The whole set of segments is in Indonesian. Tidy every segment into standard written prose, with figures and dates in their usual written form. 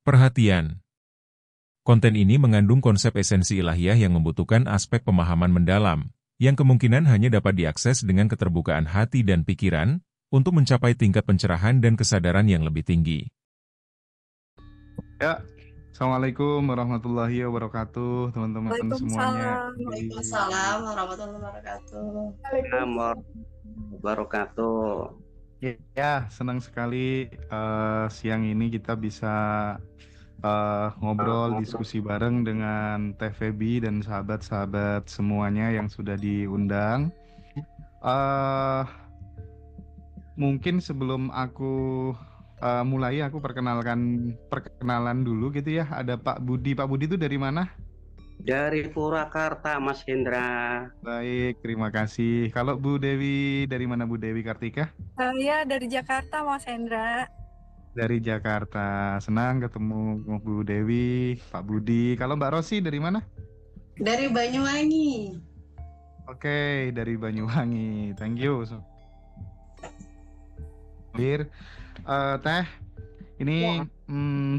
Perhatian, konten ini mengandung konsep esensi ilahiyah yang membutuhkan aspek pemahaman mendalam, yang kemungkinan hanya dapat diakses dengan keterbukaan hati dan pikiran, untuk mencapai tingkat pencerahan dan kesadaran yang lebih tinggi. Ya, Assalamualaikum warahmatullahi wabarakatuh, teman-teman semuanya. Waalaikumsalam. Waalaikumsalam warahmatullahi wabarakatuh. Assalamualaikum wabarakatuh. Ya, senang sekali siang ini kita bisa ngobrol, diskusi bareng dengan Teh Feby dan sahabat-sahabat semuanya yang sudah diundang. Mungkin sebelum aku mulai, aku perkenalan dulu gitu ya. Ada Pak Budi. Pak Budi itu dari mana? Dari Purwakarta, Mas Hendra. Baik, terima kasih. Kalau Bu Dewi, dari mana Bu Dewi Kartika? Saya dari Jakarta, Mas Hendra. Dari Jakarta. Senang ketemu Bu Dewi, Pak Budi. Kalau Mbak Rosi dari mana? Dari Banyuwangi. Oke, dari Banyuwangi. Thank you. Teh, ini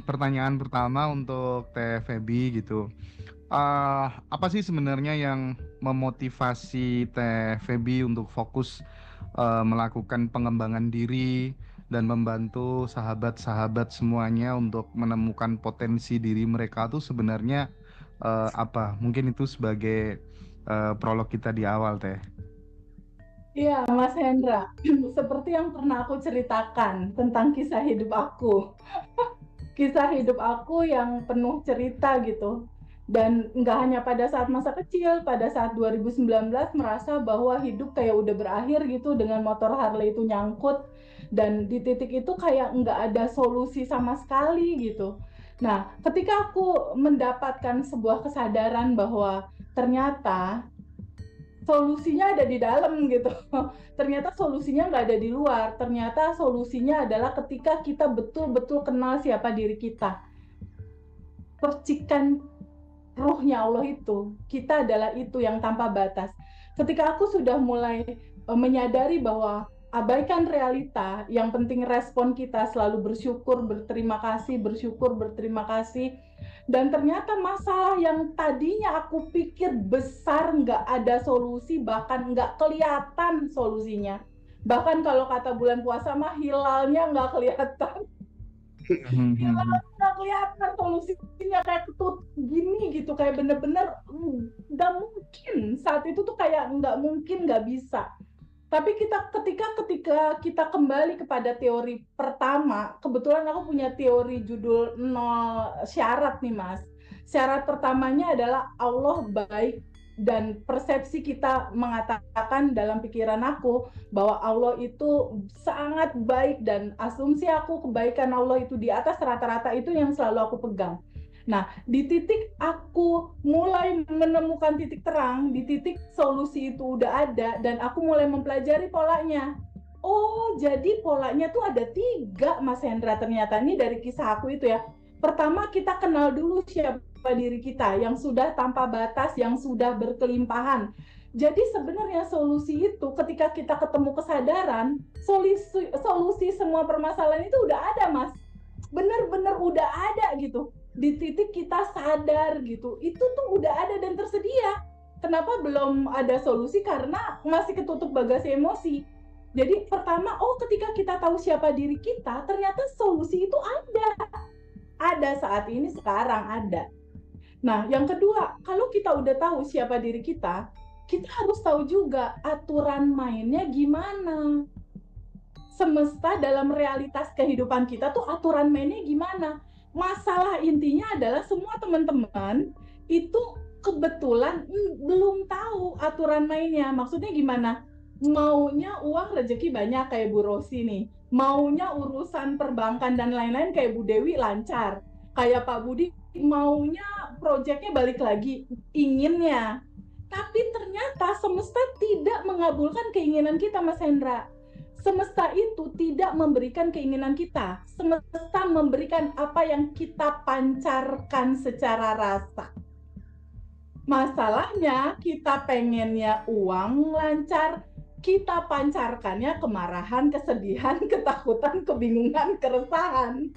pertanyaan pertama untuk Teh Feby gitu. Apa sih sebenarnya yang memotivasi Teh Feby untuk fokus melakukan pengembangan diri dan membantu sahabat-sahabat semuanya untuk menemukan potensi diri mereka tuh sebenarnya apa? Mungkin itu sebagai prolog kita di awal, Teh. Iya, Mas Hendra. Seperti yang pernah aku ceritakan tentang kisah hidup aku. Kisah hidup aku yang penuh cerita gitu. Dan nggak hanya pada saat masa kecil, pada saat 2019 merasa bahwa hidup kayak udah berakhir gitu dengan motor Harley itu nyangkut. Dan di titik itu kayak nggak ada solusi sama sekali gitu. Nah, ketika aku mendapatkan sebuah kesadaran bahwa ternyata solusinya ada di dalam gitu. Ternyata solusinya nggak ada di luar. Ternyata solusinya adalah ketika kita betul-betul kenal siapa diri kita. Percikan ruhnya Allah itu, kita adalah itu yang tanpa batas. Ketika aku sudah mulai menyadari bahwa abaikan realita, yang penting respon kita selalu bersyukur, berterima kasih, bersyukur, berterima kasih. Dan ternyata masalah yang tadinya aku pikir besar, nggak ada solusi, bahkan nggak kelihatan solusinya. Bahkan kalau kata bulan puasa mah hilalnya nggak kelihatan. Hilalnya nggak kelihatan solusinya, kayak ketut gini gitu, kayak bener-bener nggak mungkin. Saat itu tuh kayak nggak mungkin, nggak bisa. Tapi ketika kita kembali kepada teori pertama, kebetulan aku punya teori judul 0 syarat nih Mas. Syarat pertamanya adalah Allah baik, dan persepsi kita mengatakan dalam pikiran aku bahwa Allah itu sangat baik, dan asumsi aku kebaikan Allah itu di atas rata-rata itu yang selalu aku pegang. Nah, di titik aku mulai menemukan titik terang, di titik solusi itu udah ada, dan aku mulai mempelajari polanya. Oh, jadi polanya tuh ada 3, Mas Hendra, ternyata. Ini dari kisah aku itu ya. Pertama, kita kenal dulu siapa diri kita, yang sudah tanpa batas, yang sudah berkelimpahan. Jadi sebenarnya solusi itu ketika kita ketemu kesadaran, solusi semua permasalahan itu udah ada, Mas. Bener-bener udah ada gitu. Di titik kita sadar gitu, itu tuh udah ada dan tersedia. Kenapa belum ada solusi? Karena masih ketutup bagasi emosi. Jadi pertama, ketika kita tahu siapa diri kita, ternyata solusi itu ada saat ini, sekarang ada. Nah, yang kedua, kalau kita udah tahu siapa diri kita harus tahu juga aturan mainnya gimana. Semesta dalam realitas kehidupan kita tuh aturan mainnya gimana. Masalah intinya adalah semua teman-teman itu kebetulan belum tahu aturan mainnya. Maksudnya gimana? Maunya uang rezeki banyak kayak Bu Rosi nih. Maunya urusan perbankan dan lain-lain kayak Bu Dewi lancar. Kayak Pak Budi maunya proyeknya balik lagi, inginnya. Tapi ternyata semesta tidak mengabulkan keinginan kita, Mas Hendra. Semesta itu tidak memberikan keinginan kita. Semesta memberikan apa yang kita pancarkan secara rasa. Masalahnya kita pengennya uang lancar, kita pancarkannya kemarahan, kesedihan, ketakutan, kebingungan, keresahan.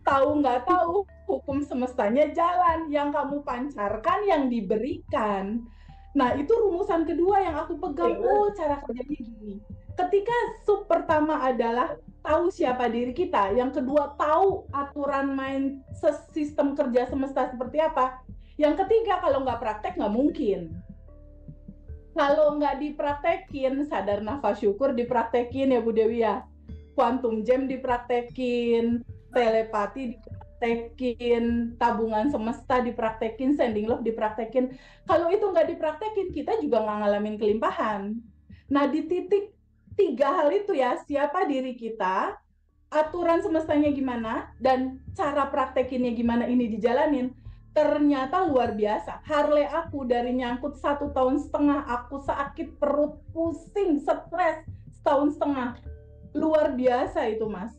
tahu nggak tahu, hukum semestanya jalan. Yang kamu pancarkan, yang diberikan. Nah, itu rumusan kedua yang aku pegang. Oh, cara kerjanya gini. Ketika sub pertama adalah tahu siapa diri kita. Yang kedua, tahu aturan main sistem kerja semesta seperti apa. Yang ketiga, kalau nggak praktek, nggak mungkin. Kalau nggak dipraktekin, sadar nafas syukur dipraktekin ya Bu Dewi ya. Quantum Jam dipraktekin, telepati dipraktekin, tabungan semesta dipraktekin, sending love dipraktekin. Kalau itu nggak dipraktekin, kita juga nggak ngalamin kelimpahan. Nah, di titik 3 hal itu ya, siapa diri kita, aturan semestanya gimana, dan cara praktekinnya gimana ini dijalanin, ternyata luar biasa. Harley aku dari nyangkut 1,5 tahun, aku sakit perut, pusing, stres 1,5 tahun. Luar biasa itu, Mas.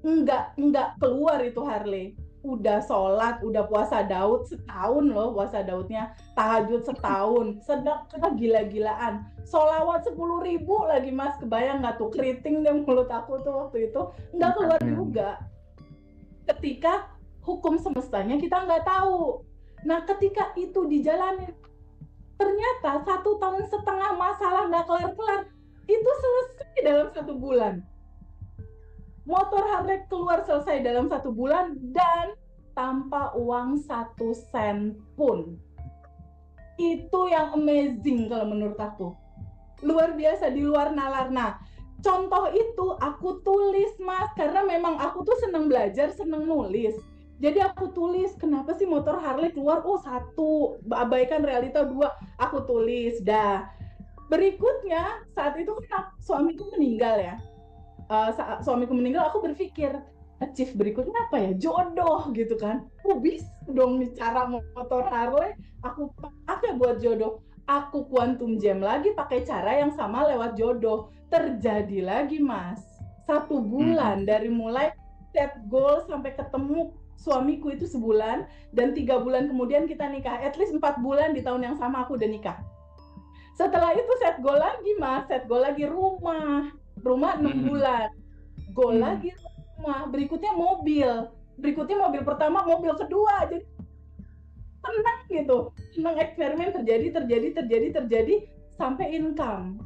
Enggak keluar itu Harley. Udah sholat, udah puasa Daud setahun loh, puasa Daudnya, tahajud setahun, sedekah gila-gilaan, sholawat 10.000 lagi Mas, kebayang nggak tuh, keriting deh mulut aku tuh waktu itu, nggak keluar juga. Ketika hukum semestanya kita nggak tahu. Nah, ketika itu dijalani, ternyata 1,5 tahun masalah nggak kelar-kelar, itu selesai dalam 1 bulan. Motor Harley keluar selesai dalam 1 bulan dan tanpa uang 1 sen pun. Itu yang amazing kalau menurut aku. Luar biasa, di luar nalar. Nah, contoh itu aku tulis Mas, karena memang aku tuh seneng belajar, seneng nulis. Jadi aku tulis, kenapa sih motor Harley keluar? Oh 1, abaikan realita 2, aku tulis. Dah. Berikutnya, saat itu kan suamiku meninggal ya. Suamiku meninggal, aku berpikir, achieve berikutnya apa ya? Jodoh gitu kan. Oh bisa dong nih cara motor Harley, aku pakai buat jodoh. Aku quantum jam lagi pakai cara yang sama lewat jodoh. Terjadi lagi Mas. 1 bulan dari mulai set goal sampai ketemu suamiku itu sebulan, dan 3 bulan kemudian kita nikah. At least 4 bulan di tahun yang sama aku udah nikah. Setelah itu set goal lagi Mas, set goal lagi rumah 6 bulan, goal lagi rumah, berikutnya mobil pertama, mobil kedua, jadi tenang gitu, tenang, eksperimen terjadi sampai income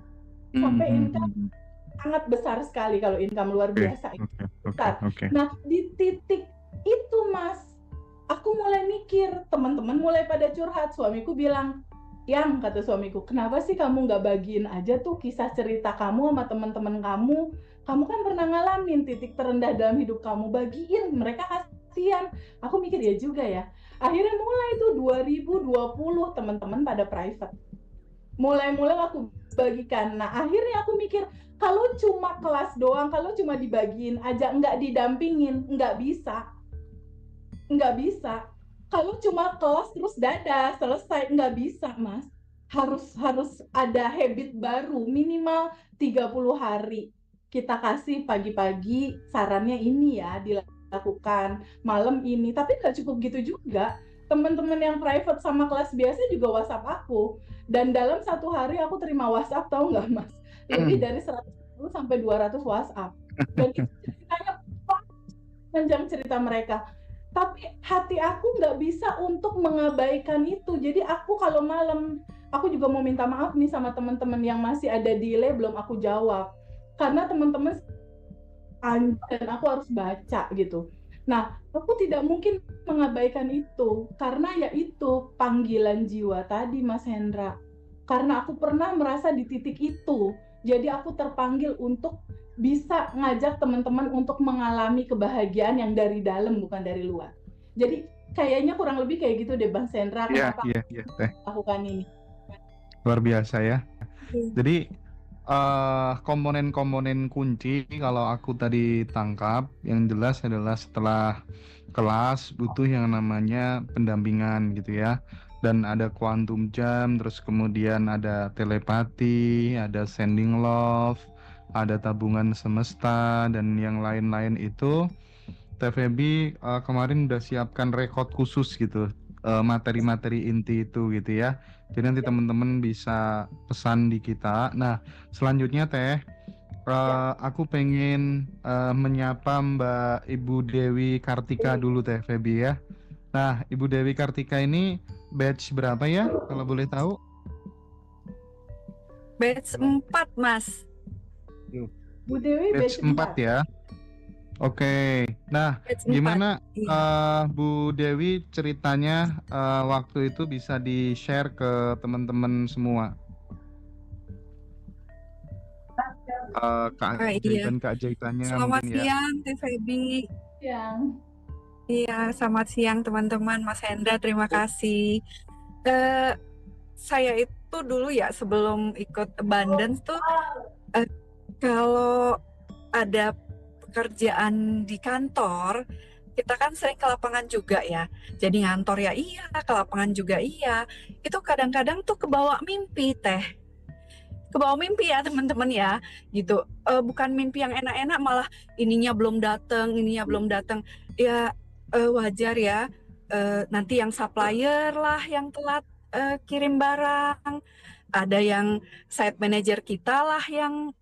sangat besar sekali. Kalau income luar biasa besar. Nah, di titik itu Mas, aku mulai mikir, teman-teman mulai pada curhat. Suamiku bilang, yang kata suamiku, kenapa sih kamu nggak bagiin aja tuh kisah cerita kamu sama teman-teman kamu kan pernah ngalamin titik terendah dalam hidup kamu, bagiin, mereka kasihan. Aku mikir ya juga ya. Akhirnya mulai tuh 2020 teman-teman pada private, mulai aku bagikan. Nah, akhirnya aku mikir, kalau cuma kelas doang, kalau cuma dibagiin aja, nggak didampingin, nggak bisa. Kalau cuma kelas terus dadah selesai, nggak bisa Mas. Harus ada habit baru, minimal 30 hari. Kita kasih pagi-pagi, sarannya ini ya dilakukan, malam ini. Tapi nggak cukup gitu juga. Teman-teman yang private sama kelas biasa juga WhatsApp aku. Dan dalam 1 hari aku terima WhatsApp, tahu nggak Mas? Lebih dari 110 sampai 200 WhatsApp. Dan itu ceritanya panjang cerita mereka. Tapi hati aku nggak bisa untuk mengabaikan itu. Jadi aku kalau malam, aku juga mau minta maaf nih sama teman-teman yang masih ada delay belum aku jawab. Karena teman-teman dan aku harus baca gitu. Nah, aku tidak mungkin mengabaikan itu. Karena ya itu panggilan jiwa tadi Mas Hendra. Karena aku pernah merasa di titik itu. Jadi aku terpanggil untuk bisa ngajak teman-teman untuk mengalami kebahagiaan yang dari dalam, bukan dari luar. Jadi kayaknya kurang lebih kayak gitu deh Bang Sendra, kenapa lakukan ini. Luar biasa ya. Jadi komponen-komponen kunci kalau aku tadi tangkap, yang jelas adalah setelah kelas butuh yang namanya pendampingan gitu ya. Dan ada quantum jam, terus kemudian ada telepati, ada sending love, ada tabungan semesta, dan yang lain-lain itu. TVB kemarin udah siapkan rekod khusus gitu, materi-materi inti itu gitu ya. Jadi nanti teman-teman bisa pesan di kita. Nah, selanjutnya Teh, Aku pengen menyapa Mbak Ibu Dewi Kartika dulu Teh Feby ya. Nah, Ibu Dewi Kartika ini batch berapa ya kalau boleh tahu? Batch 4, Mas. Bu Dewi Batch 4 ya. Oke. Nah, Batch 4. gimana Iya. Bu Dewi ceritanya waktu itu bisa di-share ke teman-teman semua? Iya. Keajaiban-keajaibannya Selamat mungkin ya. siang, Teh Feby. Yang Iya, selamat siang teman-teman. Mas Hendra, terima kasih. Saya itu dulu ya sebelum ikut Abundance tuh kalau ada pekerjaan di kantor, kita kan sering ke lapangan juga ya. Jadi ngantor ya iya, ke lapangan juga iya. Itu kadang-kadang tuh kebawa mimpi, Teh. Kebawa mimpi ya teman-teman ya, gitu. Bukan mimpi yang enak-enak, malah ininya belum datang. Ya wajar ya. Nanti yang supplier lah yang telat kirim barang. Ada yang site manager kita lah yang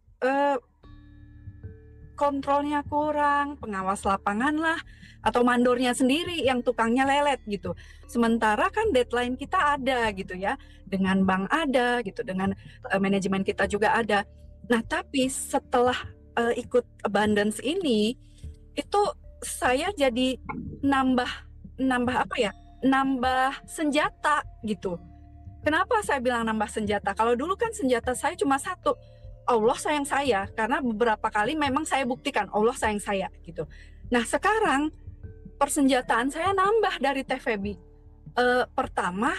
kontrolnya kurang, pengawas lapangan lah, atau mandornya sendiri yang tukangnya lelet gitu. Sementara kan deadline kita ada gitu ya, dengan bank ada gitu, dengan manajemen kita juga ada. Nah tapi setelah ikut Abundance ini, itu saya jadi nambah apa ya? Nambah senjata gitu. Kenapa saya bilang nambah senjata? Kalau dulu kan senjata saya cuma satu, Allah sayang saya, karena beberapa kali memang saya buktikan Allah sayang saya gitu. Nah sekarang persenjataan saya nambah dari Teh Feby. Pertama,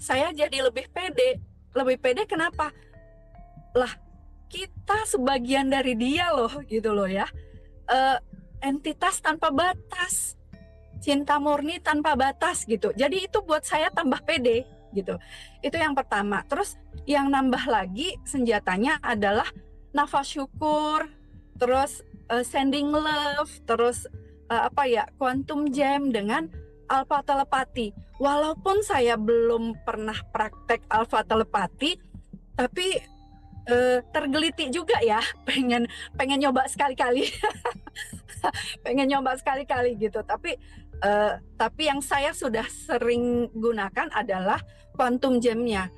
saya jadi lebih pede kenapa? Lah kita sebagian dari dia loh gitu loh ya. Entitas tanpa batas, cinta murni tanpa batas gitu. Jadi itu buat saya tambah pede gitu. Itu yang pertama. Terus yang nambah lagi senjatanya adalah nafas syukur, terus sending love, terus quantum jam dengan alpha telepati. Walaupun saya belum pernah praktek alpha telepati, tapi tergelitik juga ya, pengen nyoba sekali-kali. pengen nyoba sekali-kali gitu. Tapi yang saya sudah sering gunakan adalah quantum jamnya.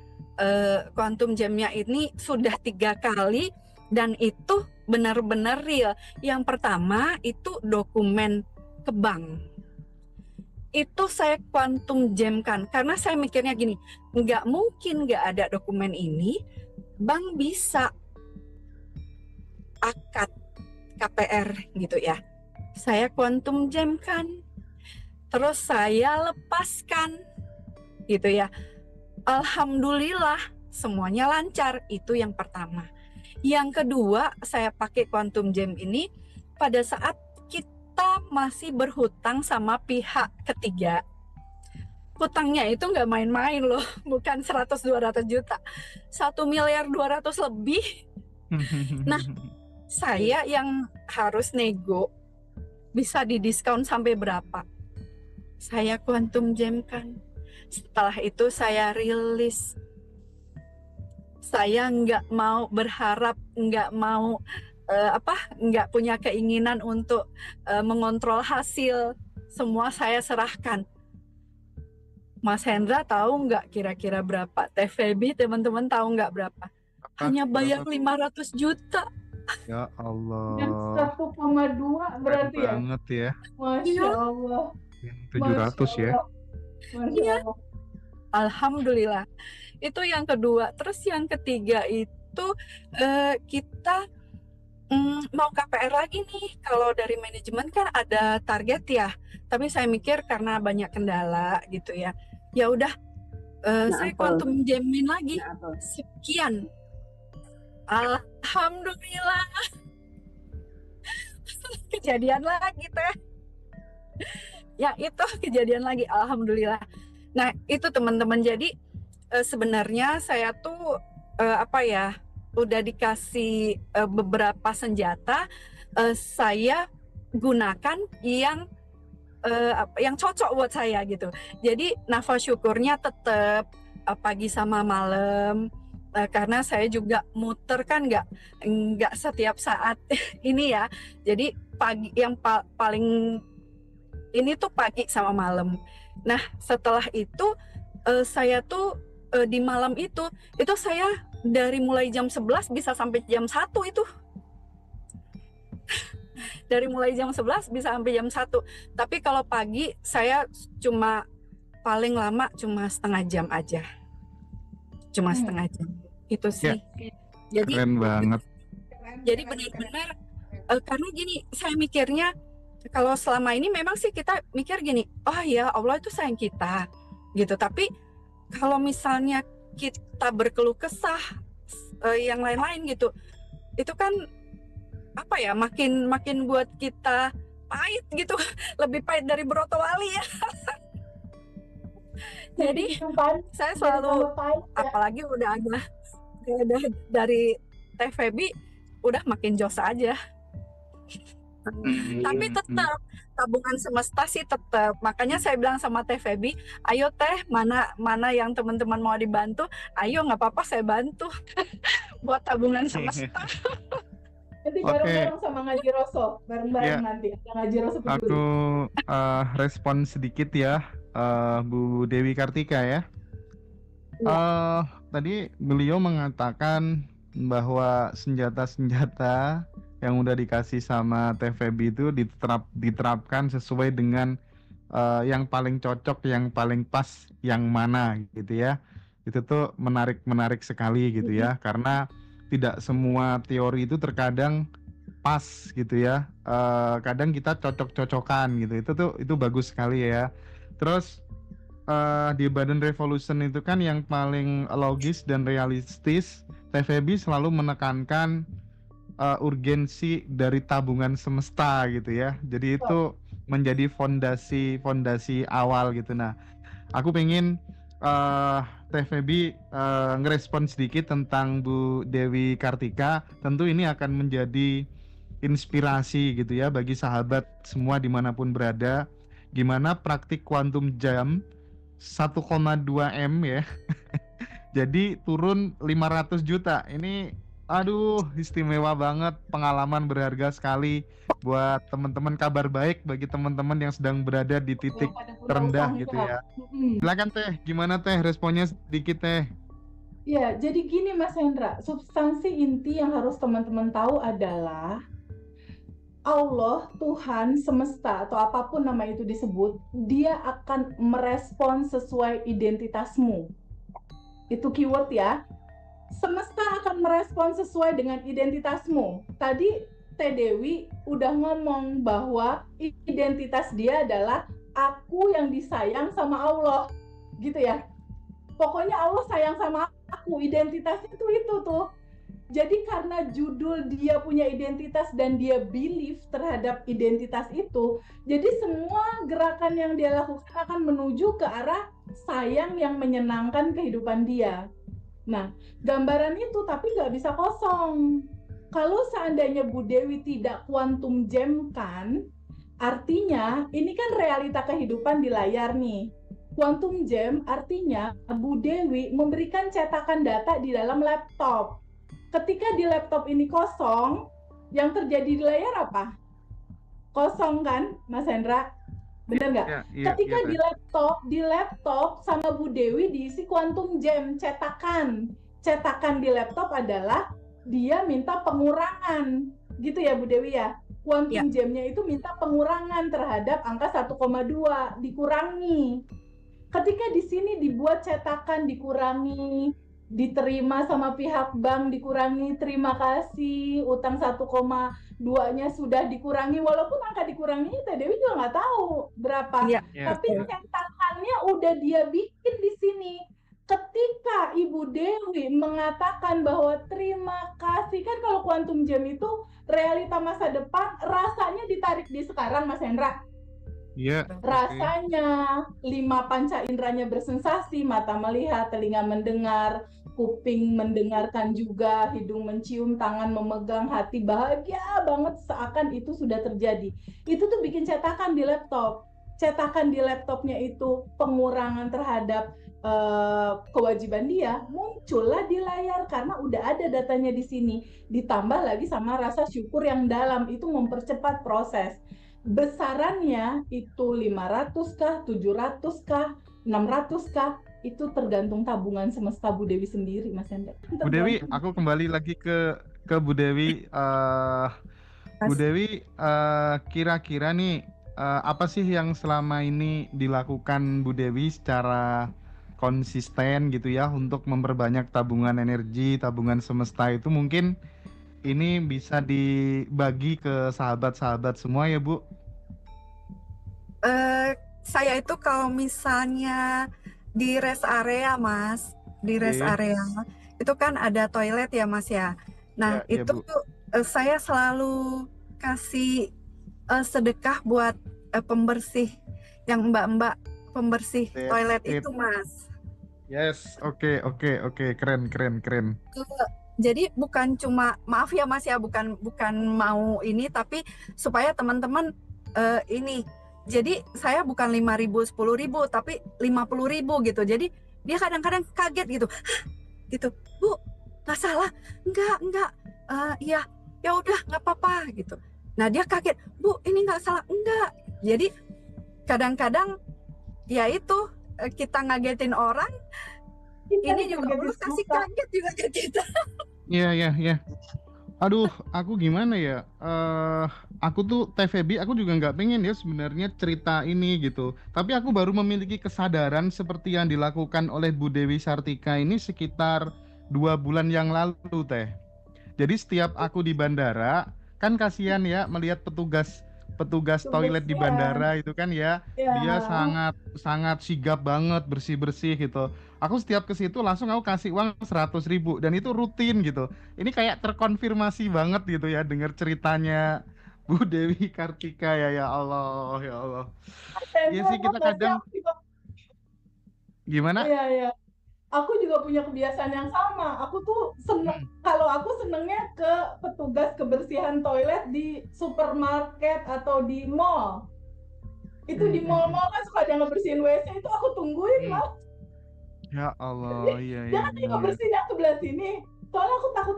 Quantum jamnya ini sudah 3 kali dan itu benar-benar real. Yang pertama itu dokumen ke bank. Itu saya quantum jamkan karena saya mikirnya gini, nggak mungkin nggak ada dokumen ini, bank bisa akad KPR gitu ya. Saya quantum jamkan, terus saya lepaskan gitu ya. Alhamdulillah semuanya lancar, itu yang pertama. Yang kedua, saya pakai quantum jam ini pada saat kita masih berhutang sama pihak ketiga. Hutangnya itu nggak main-main loh, bukan 100-200 juta, 1,2 miliar lebih. Nah, saya yang harus nego, bisa didiskon sampai berapa? Saya quantum jamkan. Setelah itu saya rilis. Saya nggak mau berharap, nggak punya keinginan untuk mengontrol hasil. Semua saya serahkan. Mas Hendra tahu nggak kira-kira berapa? Teh Feby teman-teman tahu nggak berapa? Hanya bayar 500 juta. Ya Allah. Yang 1,2 berarti ya? Banget ya. Masya Allah. 700 ya. Masya Allah. Alhamdulillah. Itu yang kedua. Terus yang ketiga itu kita mau KPR lagi nih. Kalau dari manajemen kan ada target ya. Tapi saya mikir karena banyak kendala gitu ya. Ya udah, saya quantum jamin lagi. Sekian. Alhamdulillah. Kejadian lagi Teh. Ya itu kejadian lagi. Alhamdulillah. Nah itu teman-teman, jadi sebenarnya saya tuh udah dikasih beberapa senjata, saya gunakan yang cocok buat saya gitu. Jadi nafas syukurnya tetap pagi sama malam, karena saya juga muter kan nggak setiap saat ini ya. Jadi pagi yang paling ini tuh pagi sama malam. Nah setelah itu saya tuh di malam itu saya dari mulai jam 11 bisa sampai jam 1 itu. Dari mulai jam 11 bisa sampai jam 1. Tapi kalau pagi saya cuma paling lama cuma setengah jam aja. Cuma setengah jam. Itu sih. Jadi Keren banget. Jadi benar-benar karena gini, saya mikirnya kalau selama ini memang sih kita mikir gini, oh ya Allah itu sayang kita gitu. Tapi kalau misalnya kita berkeluh kesah yang lain-lain gitu, itu kan apa ya, makin buat kita pahit gitu, lebih pahit dari broto wali ya. Jadi saya selalu, apalagi udah dari Teh Feby, udah makin jos aja. Tapi tetap tabungan semesta sih tetap. Makanya saya bilang sama Teh Feby, ayo Teh, mana yang teman-teman mau dibantu, ayo nggak apa-apa saya bantu buat tabungan semesta. Nanti bareng-bareng sama Ngaji Roso, bareng-bareng nanti ada Ngaji Roso. Aku respon sedikit ya, Bu Dewi Kartika ya. Tadi beliau mengatakan bahwa senjata-senjata yang udah dikasih sama Teh Feby itu diterapkan sesuai dengan yang paling cocok, yang paling pas, yang mana gitu ya. Itu tuh menarik sekali gitu ya, karena tidak semua teori itu terkadang pas gitu ya. Kadang kita cocok-cocokan gitu. Itu bagus sekali ya. Terus di Badan Revolution itu kan yang paling logis dan realistis, Teh Feby selalu menekankan urgensi dari tabungan semesta gitu ya. Jadi itu menjadi fondasi awal gitu. Nah, aku pengen Teh Feby ngerespon sedikit tentang Bu Dewi Kartika. Tentu ini akan menjadi inspirasi gitu ya bagi sahabat semua dimanapun berada. Gimana praktik quantum jam 1,2 M ya. Jadi turun 500 juta. Ini aduh istimewa banget, pengalaman berharga sekali buat teman-teman, kabar baik bagi teman-teman yang sedang berada di titik terendah gitu ya. Silakan Teh, gimana Teh responnya sedikit Teh? Ya, jadi gini Mas Hendra, substansi inti yang harus teman-teman tahu adalah Allah, Tuhan, semesta, atau apapun nama itu disebut, dia akan merespon sesuai identitasmu. Itu keyword ya. Semesta akan merespon sesuai dengan identitasmu. Tadi Teh Dewi udah ngomong bahwa identitas dia adalah aku yang disayang sama Allah. Gitu ya. Pokoknya Allah sayang sama aku, identitasnya itu tuh. Jadi karena judul dia punya identitas dan dia believe terhadap identitas itu, jadi semua gerakan yang dia lakukan akan menuju ke arah sayang yang menyenangkan kehidupan dia. Nah, gambaran itu tapi nggak bisa kosong. Kalau seandainya Bu Dewi tidak quantum jam kan, artinya ini kan realita kehidupan di layar nih. Quantum jam artinya Bu Dewi memberikan cetakan data di dalam laptop. Ketika di laptop ini kosong, yang terjadi di layar apa? Kosong kan, Mas Hendra? Bener nggak? Ketika di laptop sama Bu Dewi diisi quantum jam, cetakan. Cetakan di laptop adalah dia minta pengurangan, gitu ya Bu Dewi ya? Quantum jamnya itu minta pengurangan terhadap angka 1,2, dikurangi. Ketika di sini dibuat cetakan dikurangi, diterima sama pihak bank dikurangi, terima kasih, utang 1,2-nya sudah dikurangi, walaupun angka dikuranginya Teh Dewi juga nggak tahu berapa, tapi cetakannya udah dia bikin di sini. Ketika Ibu Dewi mengatakan bahwa terima kasih, kan kalau quantum jam itu realita masa depan, rasanya ditarik di sekarang Mas Hendra. Rasanya 5 panca inderanya bersensasi, mata melihat, telinga mendengar, kuping mendengarkan juga, hidung mencium, tangan memegang, hati bahagia banget seakan itu sudah terjadi. Itu tuh bikin cetakan di laptop. cetakan di laptopnya itu pengurangan terhadap kewajiban dia, muncullah di layar karena udah ada datanya di sini. Ditambah lagi sama rasa syukur yang dalam, itu mempercepat proses. Besarannya itu 500 kah, 700 kah, 600 kah, itu tergantung tabungan semesta Bu Dewi sendiri, Mas Hendra. Bu Dewi, aku kembali lagi ke Bu Dewi. Bu Dewi, kira-kira nih apa sih yang selama ini dilakukan Bu Dewi secara konsisten gitu ya untuk memperbanyak tabungan energi, tabungan semesta itu? Mungkin ini bisa dibagi ke sahabat-sahabat semua ya, Bu? Saya itu kalau misalnya di rest area, Mas, di rest area itu kan ada toilet ya, Mas ya. Nah, Ya, itu Bu. Saya selalu kasih sedekah buat pembersih, yang mbak-mbak pembersih toilet itu, Mas. Yes, oke, keren. Jadi bukan cuma, maaf ya Mas ya, bukan mau ini, tapi supaya teman-teman ini. Jadi saya bukan 5.000, 10.000, tapi 50.000 gitu. Jadi dia kadang-kadang kaget gitu, gitu, Bu, nggak salah, enggak, ya udah nggak apa-apa gitu. Nah dia kaget, Bu, ini nggak salah, enggak. Jadi kadang-kadang ya itu kita ngagetin orang, ini juga Allah kasih kaget juga ke kita. Iya. Aduh, aku gimana ya? Aku tuh TVB, aku juga nggak pengen ya sebenarnya cerita ini gitu. Tapi aku baru memiliki kesadaran seperti yang dilakukan oleh Bu Dewi Sartika ini sekitar 2 bulan yang lalu, Teh. Jadi setiap aku di bandara, kan kasihan ya melihat petugas toilet di bandara itu kan ya, dia sangat sigap banget, bersih gitu. Aku setiap ke situ langsung aku kasih uang 100.000 dan itu rutin gitu. Ini kayak terkonfirmasi banget gitu ya dengar ceritanya Bu Dewi Kartika ya Allah. Iya sih, kita kadang gimana? Iya. Aku juga punya kebiasaan yang sama. Aku tuh seneng, kalau aku senengnya ke petugas kebersihan toilet di supermarket atau di mall. Itu di mall-mall kan suka ada ngebersihin WC, itu aku tungguin lah. Ya Allah, iya. Jangan ngebersihin yang sebelah sini. Soalnya aku takut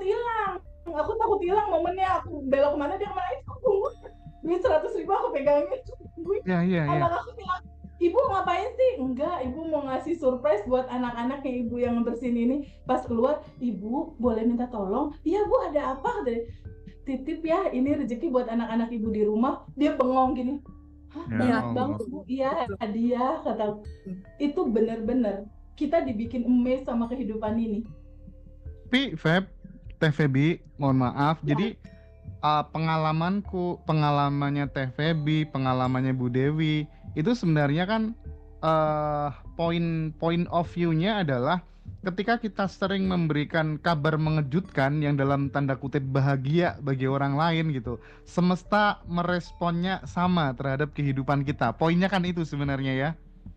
hilang. Momennya aku belok kemana dia kemana, itu aku tungguin. Duit 100.000 aku pegangin, tungguin. Iya. Anak aku bilang, Ibu ngapain sih? Enggak, Ibu mau ngasih surprise buat anak-anak kayak Ibu yang ngebersihin ini. Pas keluar, Ibu boleh minta tolong? Iya Bu, ada apa? Titip ya, ini rezeki buat anak-anak Ibu di rumah. Dia bengong gini. Hah, banyak banget Bu. Iya, hadiah, kata. Itu bener-bener kita dibikin amazed sama kehidupan ini. Tapi Teh Febi, mohon maaf. Ya. Jadi pengalamannya Teh Febi, pengalamannya Bu Dewi, itu sebenarnya kan point of view-nya adalah ketika kita sering memberikan kabar mengejutkan yang dalam tanda kutip bahagia bagi orang lain gitu, semesta meresponnya sama terhadap kehidupan kita. Poinnya kan itu sebenarnya ya.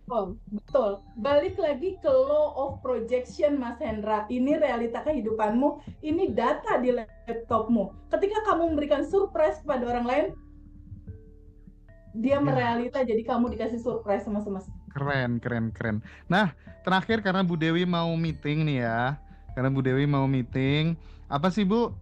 Oh, betul. Balik lagi ke law of projection, Mas Hendra. Ini realita kehidupanmu, ini data di laptopmu. Ketika kamu memberikan surprise kepada orang lain, dia merealita, jadi kamu dikasih surprise sama semesta. Keren. Nah, terakhir karena Bu Dewi mau meeting nih ya. Apa sih Bu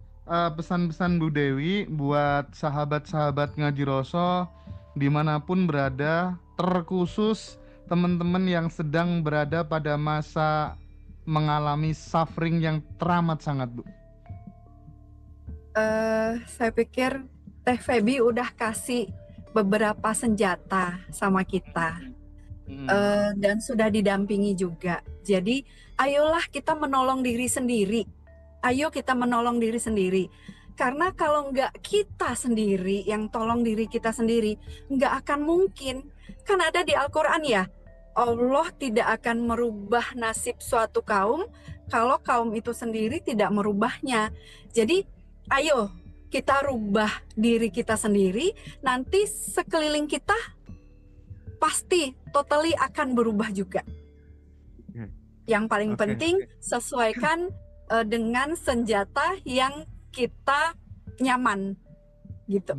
pesan-pesan Bu Dewi buat sahabat-sahabat Ngaji Roso dimanapun berada, terkhusus teman-teman yang sedang berada pada masa mengalami suffering yang teramat sangat, Bu? Saya pikir Teh Febi udah kasih beberapa senjata sama kita, dan sudah didampingi juga. Jadi ayolah kita menolong diri sendiri. Karena kalau nggak kita sendiri yang tolong diri kita sendiri, nggak akan mungkin. Kan ada di Al-Quran ya, Allah tidak akan merubah nasib suatu kaum kalau kaum itu sendiri tidak merubahnya. Jadi ayo kita rubah diri kita sendiri, nanti sekeliling kita pasti totally akan berubah juga. Yang paling penting sesuaikan dengan senjata yang kita nyaman gitu.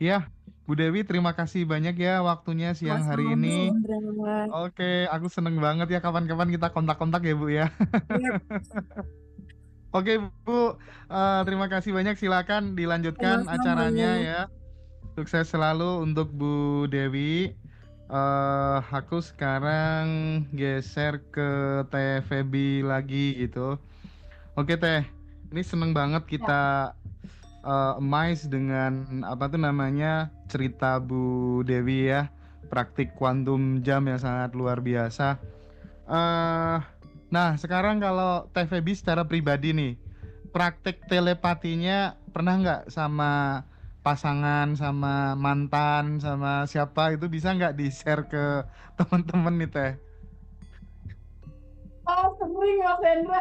Ya, Bu Dewi, terima kasih banyak ya waktunya siang hari Sama-sama, Mas ini. Hendra. Oke, aku seneng banget ya kapan-kapan kita kontak-kontak ya Bu ya. Iya, Oke Bu, terima kasih banyak. Silakan dilanjutkan sama-sama acaranya ya. ya. Sukses selalu untuk Bu Dewi. Aku sekarang geser ke Teh Feby lagi gitu. Oke Teh, ini seneng banget Ya. kita amazed dengan apa tuh namanya cerita Bu Dewi ya, praktik kuantum jam yang sangat luar biasa. eh nah sekarang kalau Teh Feby secara pribadi nih, praktek telepatinya pernah nggak sama pasangan, sama mantan, sama siapa itu bisa nggak di-share ke teman-teman nih Teh? Sering Mas Hendra.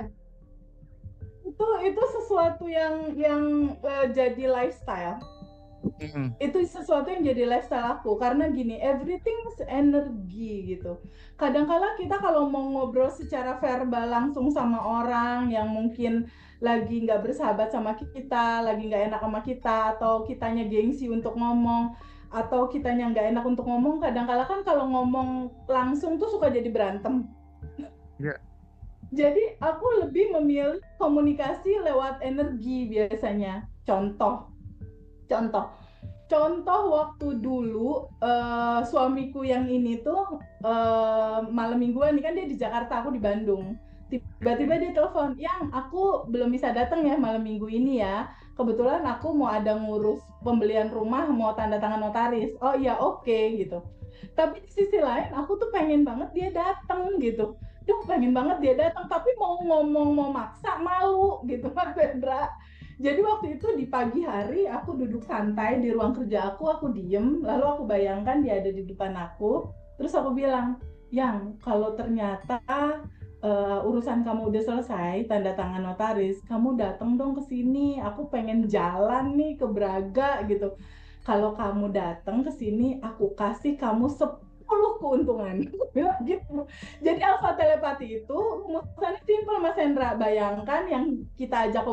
Itu sesuatu yang jadi lifestyle. Hmm, Itu sesuatu yang jadi lifestyle aku karena gini, everything is energi gitu. Kadang-kala kita kalau mau ngobrol secara verbal langsung sama orang yang mungkin lagi nggak bersahabat sama kita, lagi nggak enak sama kita, atau kitanya gengsi untuk ngomong, atau kitanya nggak enak untuk ngomong, kadang-kala kan kalau ngomong langsung tuh suka jadi berantem. ya, Jadi aku lebih memilih komunikasi lewat energi biasanya. Contoh, contoh waktu dulu suamiku yang ini tuh malam mingguan nih kan dia di Jakarta, aku di Bandung. Tiba-tiba dia telepon, "Yang, aku belum bisa datang ya malam minggu ini ya. Kebetulan aku mau ada ngurus pembelian rumah, mau tanda tangan notaris." "Oh iya, oke," gitu. Tapi di sisi lain aku tuh pengen banget dia datang gitu. Duh, pengen banget dia datang, tapi mau ngomong mau maksa malu gitu Mas Hendra. Jadi waktu itu di pagi hari aku duduk santai di ruang kerja aku diem, lalu aku bayangkan dia ada di depan aku, terus aku bilang, "Yang, kalau ternyata urusan kamu udah selesai, tanda tangan notaris, kamu datang dong ke sini, aku pengen jalan nih ke Braga gitu. Kalau kamu datang ke sini, aku kasih kamu 10 keuntungan." Aku bilang gitu. Jadi alfa telepati itu rumusannya simpel Mas Hendra. Bayangkan yang kita ajak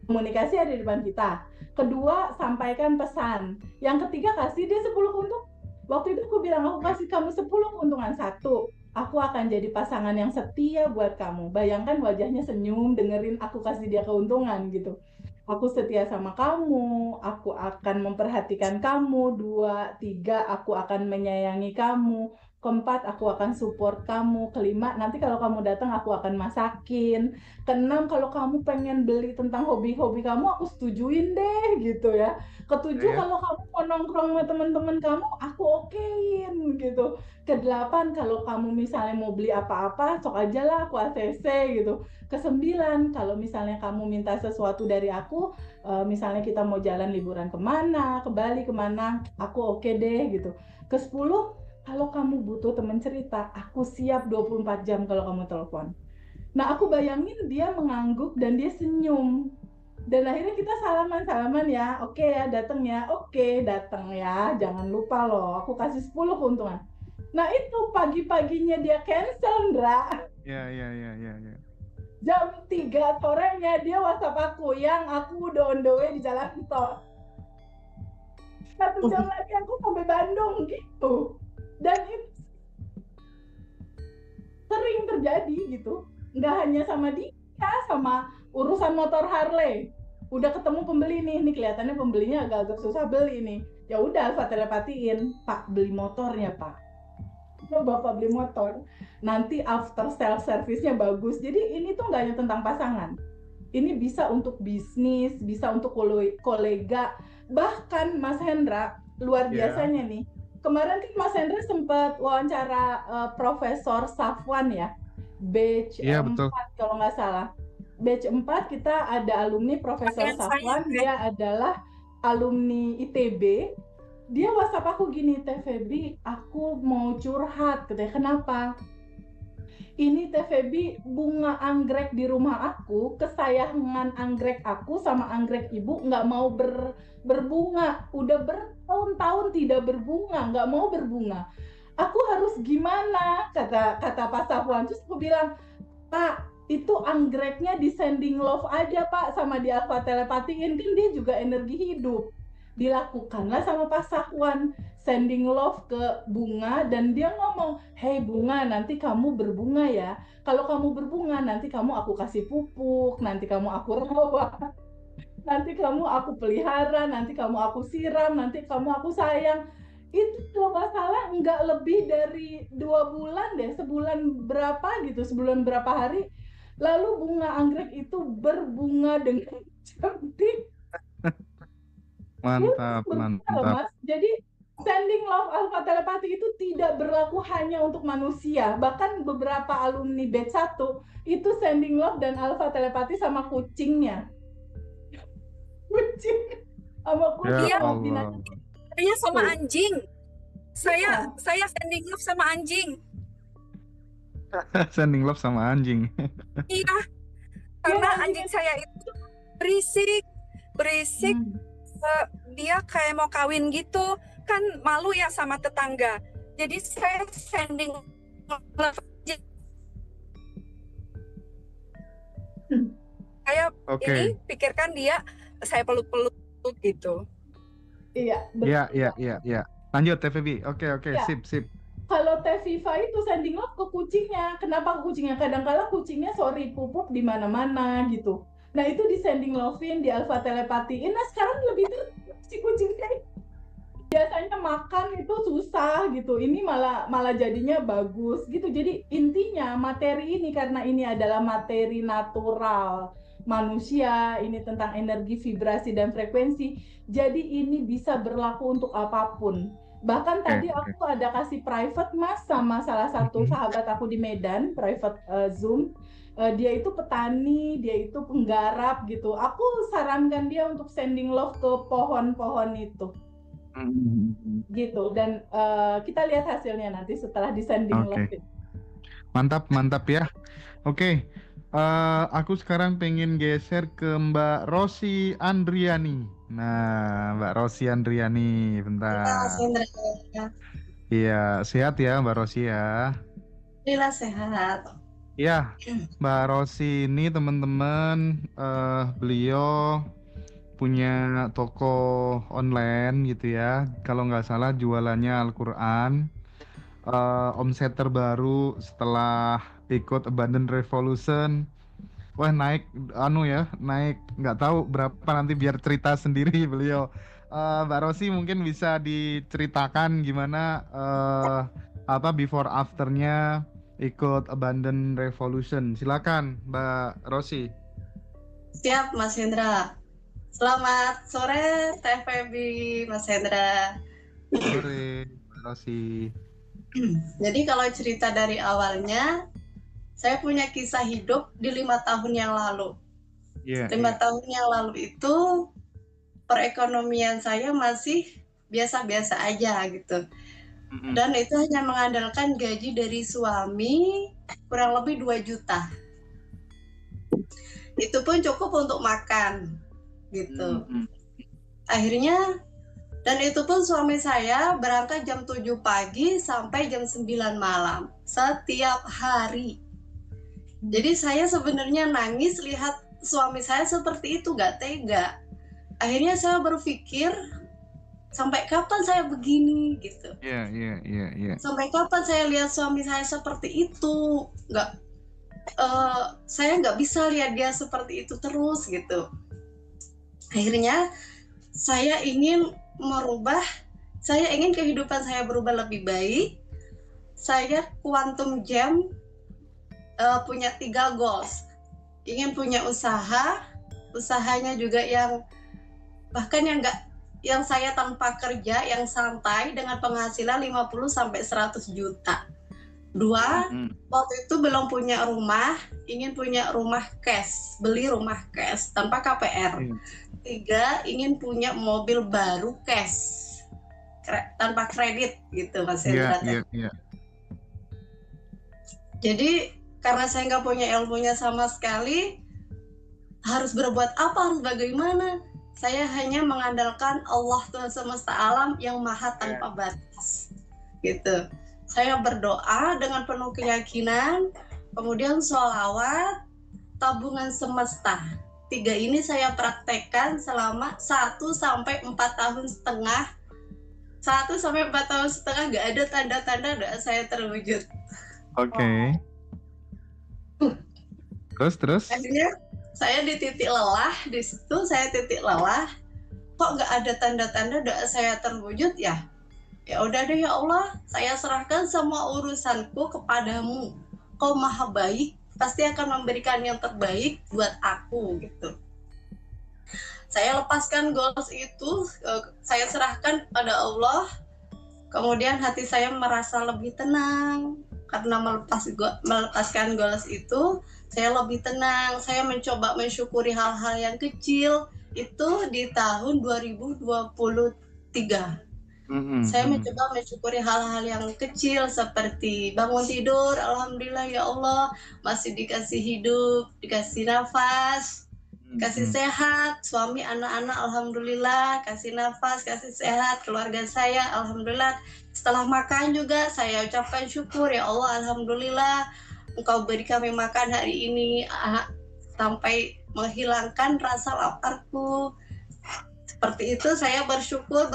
komunikasi ada di depan kita. Kedua, sampaikan pesan. Yang ketiga, kasih dia 10 keuntungan. Waktu itu aku bilang, aku kasih kamu 10 keuntungan. Satu, aku akan jadi pasangan yang setia buat kamu. Bayangkan wajahnya senyum, dengerin aku kasih dia keuntungan gitu. Aku setia sama kamu, aku akan memperhatikan kamu. Dua, tiga, aku akan menyayangi kamu. Keempat, aku akan support kamu. Kelima, nanti kalau kamu datang aku akan masakin. Keenam, kalau kamu pengen beli tentang hobi-hobi kamu, aku setujuin deh gitu ya. Ketujuh, ya. kalau kamu mau nongkrong sama teman-teman kamu, aku okein gitu. Kedelapan, kalau kamu misalnya mau beli apa-apa, sok aja lah aku ACC gitu. Kesembilan, kalau misalnya kamu minta sesuatu dari aku, misalnya kita mau jalan liburan kemana, ke Bali kemana, aku oke deh gitu. Kesepuluh, kalau kamu butuh teman cerita, aku siap 24 jam kalau kamu telepon. Nah, aku bayangin dia mengangguk dan dia senyum. Dan akhirnya kita salaman ya. "Oke ya, datang ya." "Oke, datang ya. Jangan lupa loh, aku kasih 10 keuntungan." Nah, itu pagi-paginya dia cancel, Ndra. Ya, ya, ya, ya, ya. Jam 3 sorenya dia WhatsApp aku, "Yang, aku udah on the way di jalan tol. 1 jam lagi aku sampai Bandung," gitu. Dan itu sering terjadi gitu. Nggak hanya sama dia, sama urusan motor Harley. Udah ketemu pembeli nih kelihatannya pembelinya agak-agak susah beli nih. Ya udah, Alfa telepatiin, "Pak, beli motornya, Pak. Bapak beli motor. Nanti after sales service-nya bagus." Jadi ini tuh nggak hanya tentang pasangan. Ini bisa untuk bisnis, bisa untuk kolega. Bahkan Mas Hendra, luar Ya. biasanya nih. Kemarin kan Mas Hendra sempat wawancara Profesor Safwan ya. Batch Iya, 4 betul. kalau nggak salah. Batch 4 kita ada alumni Profesor Yang Safwan, saya, dia adalah alumni ITB. Dia WhatsApp aku gini, "Teh Feby, aku mau curhat." Katanya, "Kenapa?" "Ini Teh Feby, bunga anggrek di rumah aku, kesayangan anggrek aku sama anggrek ibu nggak mau berbunga. Udah bertahun-tahun tidak berbunga, nggak mau berbunga. Aku harus gimana?" Kata Pak Safwan. Terus aku bilang, "Pak, itu anggreknya di sending love aja Pak, sama di alpha telepatiin, kan dia juga energi hidup. Dilakukanlah sama Pak Sahwan, sending love ke Bunga, dan dia ngomong, "Hey Bunga, nanti kamu berbunga ya. Kalau kamu berbunga, nanti kamu aku kasih pupuk, nanti kamu aku rawat, nanti kamu aku pelihara, nanti kamu aku siram, nanti kamu aku sayang." Itu kalau nggak salah nggak lebih dari 2 bulan deh, sebulan berapa gitu, sebulan berapa hari, lalu bunga anggrek itu berbunga dengan cantik. Mantap, Berbunga loh, mantap. Mas. Jadi sending love alpha telepati itu tidak berlaku hanya untuk manusia. Bahkan beberapa alumni batch 1 itu sending love dan alpha telepati sama kucingnya. Kucing sama Ya kucing sama Allah. binatang. Saya sama Tuh. anjing. Iya. Saya sending love sama anjing. Sending love sama anjing. Iya, karena Iya, anjing saya itu berisik. Dia kayak mau kawin gitu, kan malu ya sama tetangga. Jadi saya sending love aja. Saya Oke. ini pikirkan dia, saya peluk-peluk gitu. Iya, Iya, betul. iya, iya, iya. Lanjut Teh Feby. Oke, Ya. sip, sip. Kalau Teh Viva itu sending love ke kucingnya. Kenapa ke kucingnya? Kadang-kala kucingnya sorry pupuk di mana-mana gitu. Nah itu di sending lovein, di alpha telepatiin. Nah sekarang lebih si kucingnya biasanya makan itu susah gitu. Ini malah jadinya bagus gitu. Jadi intinya materi ini, karena ini adalah materi natural manusia, ini tentang energi, vibrasi, dan frekuensi. Jadi ini bisa berlaku untuk apapun. Bahkan tadi aku ada kasih private Mas sama salah satu sahabat aku di Medan, private Zoom. Dia itu petani, dia itu penggarap gitu. Aku sarankan dia untuk sending love ke pohon-pohon itu. Gitu. Dan kita lihat hasilnya nanti setelah di sending love. Mantap, mantap ya. Oke. Aku sekarang pengen geser ke Mbak Rosi Andriani. Nah, Mbak Rosi Andriani, bentar. Iya, sehat ya Mbak Rosi ya. Alhamdulillah sehat. Iya, Mbak Rosi ini teman-teman, beliau punya toko online gitu ya. Kalau nggak salah jualannya Al-Quran. Omset terbaru setelah ikut Abundant Revolution. Wah naik naik nggak tahu berapa, nanti biar cerita sendiri beliau. Mbak Rosi mungkin bisa diceritakan gimana before afternya ikut Abundant Revolution. Silakan Mbak Rosi. Siap Mas Hendra. Selamat sore Teh Feby, Mas Hendra. Sore Mbak Rosi. Jadi kalau cerita dari awalnya, saya punya kisah hidup di 5 tahun yang lalu. 5 tahun yang lalu itu perekonomian saya masih biasa-biasa aja gitu. Dan itu hanya mengandalkan gaji dari suami kurang lebih 2 juta. Itu pun cukup untuk makan gitu. Akhirnya, dan itu pun suami saya berangkat jam 7 pagi sampai jam 9 malam setiap hari. Jadi saya sebenarnya nangis lihat suami saya seperti itu, gak tega. Akhirnya saya berpikir, sampai kapan saya begini gitu. Iya. Sampai kapan saya lihat suami saya seperti itu? Saya nggak bisa lihat dia seperti itu terus gitu. Akhirnya saya ingin merubah, saya ingin kehidupan saya berubah lebih baik. Saya quantum jam punya 3 goals. Ingin punya usaha, usahanya juga yang bahkan yang saya tanpa kerja, yang santai dengan penghasilan 50 sampai 100 juta. 2, waktu itu belum punya rumah, ingin punya rumah cash, beli rumah cash tanpa KPR. 3, ingin punya mobil baru cash, tanpa kredit gitu Mas Hendra. Iya. Jadi karena saya nggak punya ilmunya sama sekali, harus berbuat apa, harus bagaimana? Saya hanya mengandalkan Allah Tuhan semesta alam yang maha tanpa batas gitu. Saya berdoa dengan penuh keyakinan, kemudian sholawat, tabungan semesta. tiga ini saya praktekkan selama 1 sampai 4 tahun setengah. 1 sampai 4 tahun setengah gak ada tanda-tanda doa saya terwujud. Oke. Terus? Akhirnya saya di titik lelah, di situ saya titik lelah. Kok gak ada tanda-tanda doa saya terwujud ya? Ya udah deh ya Allah, saya serahkan semua urusanku kepadamu. Kau maha baik, pasti akan memberikan yang terbaik buat aku gitu. Saya lepaskan goals itu, saya serahkan kepada Allah. Kemudian hati saya merasa lebih tenang karena melepaskan goals itu, saya lebih tenang. Saya mencoba mensyukuri hal-hal yang kecil itu di tahun 2023. Saya mencoba mensyukuri hal-hal yang kecil seperti bangun tidur, alhamdulillah ya Allah, masih dikasih hidup, dikasih nafas, kasih sehat, suami anak-anak alhamdulillah, kasih nafas, kasih sehat, keluarga saya alhamdulillah. Setelah makan juga saya ucapkan syukur ya Allah, alhamdulillah Engkau beri kami makan hari ini sampai menghilangkan rasa laparku. Seperti itu saya bersyukur.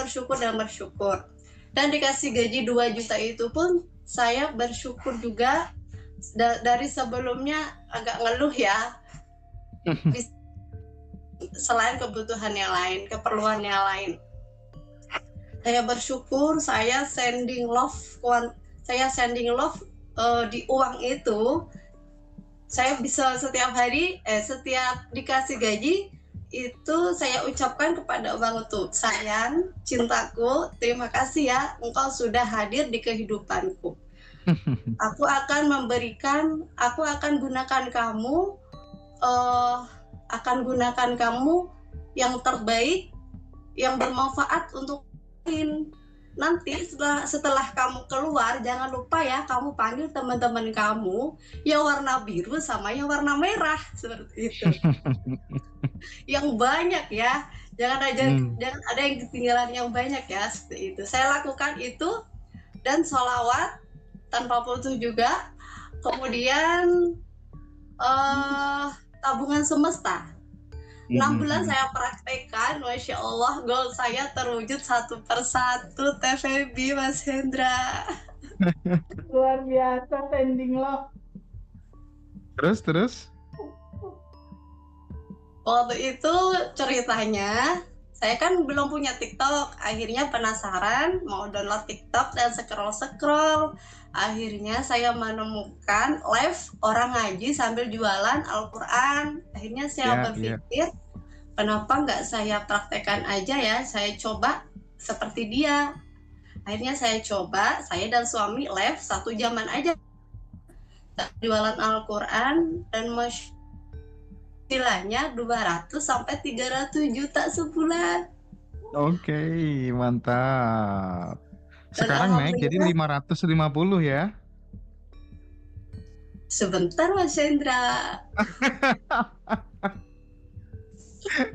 Dan dikasih gaji 2 juta itu pun saya bersyukur juga. Dari sebelumnya agak ngeluh ya. Selain kebutuhan yang lain, keperluan yang lain. Saya bersyukur, saya sending love di uang itu. Saya bisa setiap hari, setiap dikasih gaji, itu saya ucapkan kepada uang itu, sayang, cintaku, terima kasih ya, engkau sudah hadir di kehidupanku. Aku akan gunakan kamu yang terbaik, yang bermanfaat untuk lain. Nanti setelah kamu keluar, jangan lupa ya, kamu panggil teman-teman kamu yang warna biru sama yang warna merah, seperti itu. Yang banyak ya, jangan ada yang ketinggalan yang banyak ya, seperti itu. Saya lakukan itu, dan sholawat tanpa putus juga. Kemudian tabungan semesta 6 bulan saya praktekkan, Masya Allah, goal saya terwujud satu persatu, TVB Mas Hendra. Luar biasa, sending love. Terus? Waktu itu ceritanya, saya kan belum punya TikTok, akhirnya penasaran mau download TikTok dan scroll. Akhirnya saya menemukan live orang ngaji sambil jualan Al-Quran. Akhirnya saya berpikir, kenapa nggak saya praktekkan aja ya, saya coba seperti dia. Akhirnya saya coba, saya dan suami live 1 jaman aja. Jualan Al-Quran, dan istilahnya 200-300 juta sebulan. Oke, mantap. Sekarang naik jadi 550 ya? Sebentar Mas Hendra.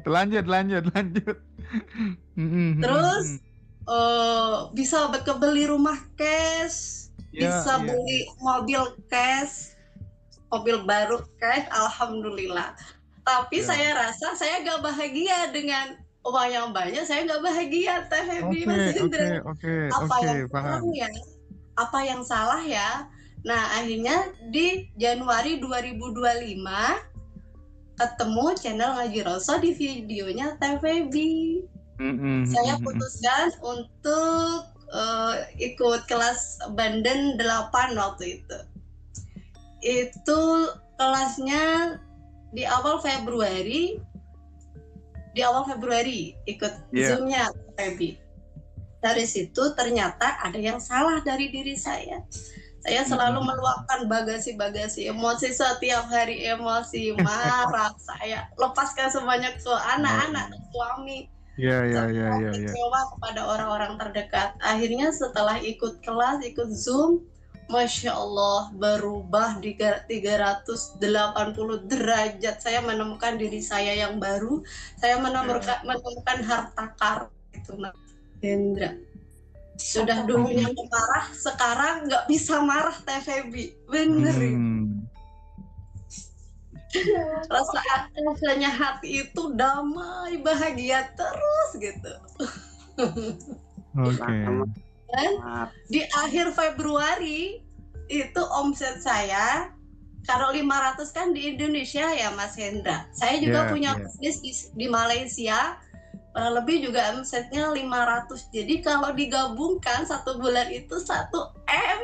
Lanjut. Terus bisa beli rumah cash, bisa beli mobil cash, mobil baru cash, alhamdulillah. Tapi saya rasa saya gak bahagia dengan uang yang banyak, saya nggak bahagia, TVB Mas Hendra. Apa yang salah ya? Nah, akhirnya di Januari 2025 ketemu channel Ngaji Roso di videonya TVB. Saya putuskan untuk ikut kelas Banten 8 waktu itu. Itu kelasnya di awal Februari ikut Zoom-nya TVB. Dari situ ternyata ada yang salah dari diri saya. Saya selalu meluapkan bagasi-bagasi emosi setiap hari, emosi marah. Saya lepaskan sebanyak ke anak-anak, suami. Kecewa kepada orang-orang terdekat. Akhirnya setelah ikut kelas, ikut Zoom, Masya Allah, berubah 380 derajat. Saya menemukan diri saya yang baru. Saya menemukan harta karun itu, Mas Hendra. Sudah dulunya marah, sekarang nggak bisa marah, TVB. Bener. Rasanya hati itu damai, bahagia terus gitu. Oke. Dan di akhir Februari itu omset saya, kalau 500 kan di Indonesia ya Mas Hendra. Saya juga punya bisnis di Malaysia, kurang lebih juga omsetnya 500. Jadi kalau digabungkan 1 bulan itu 1 M.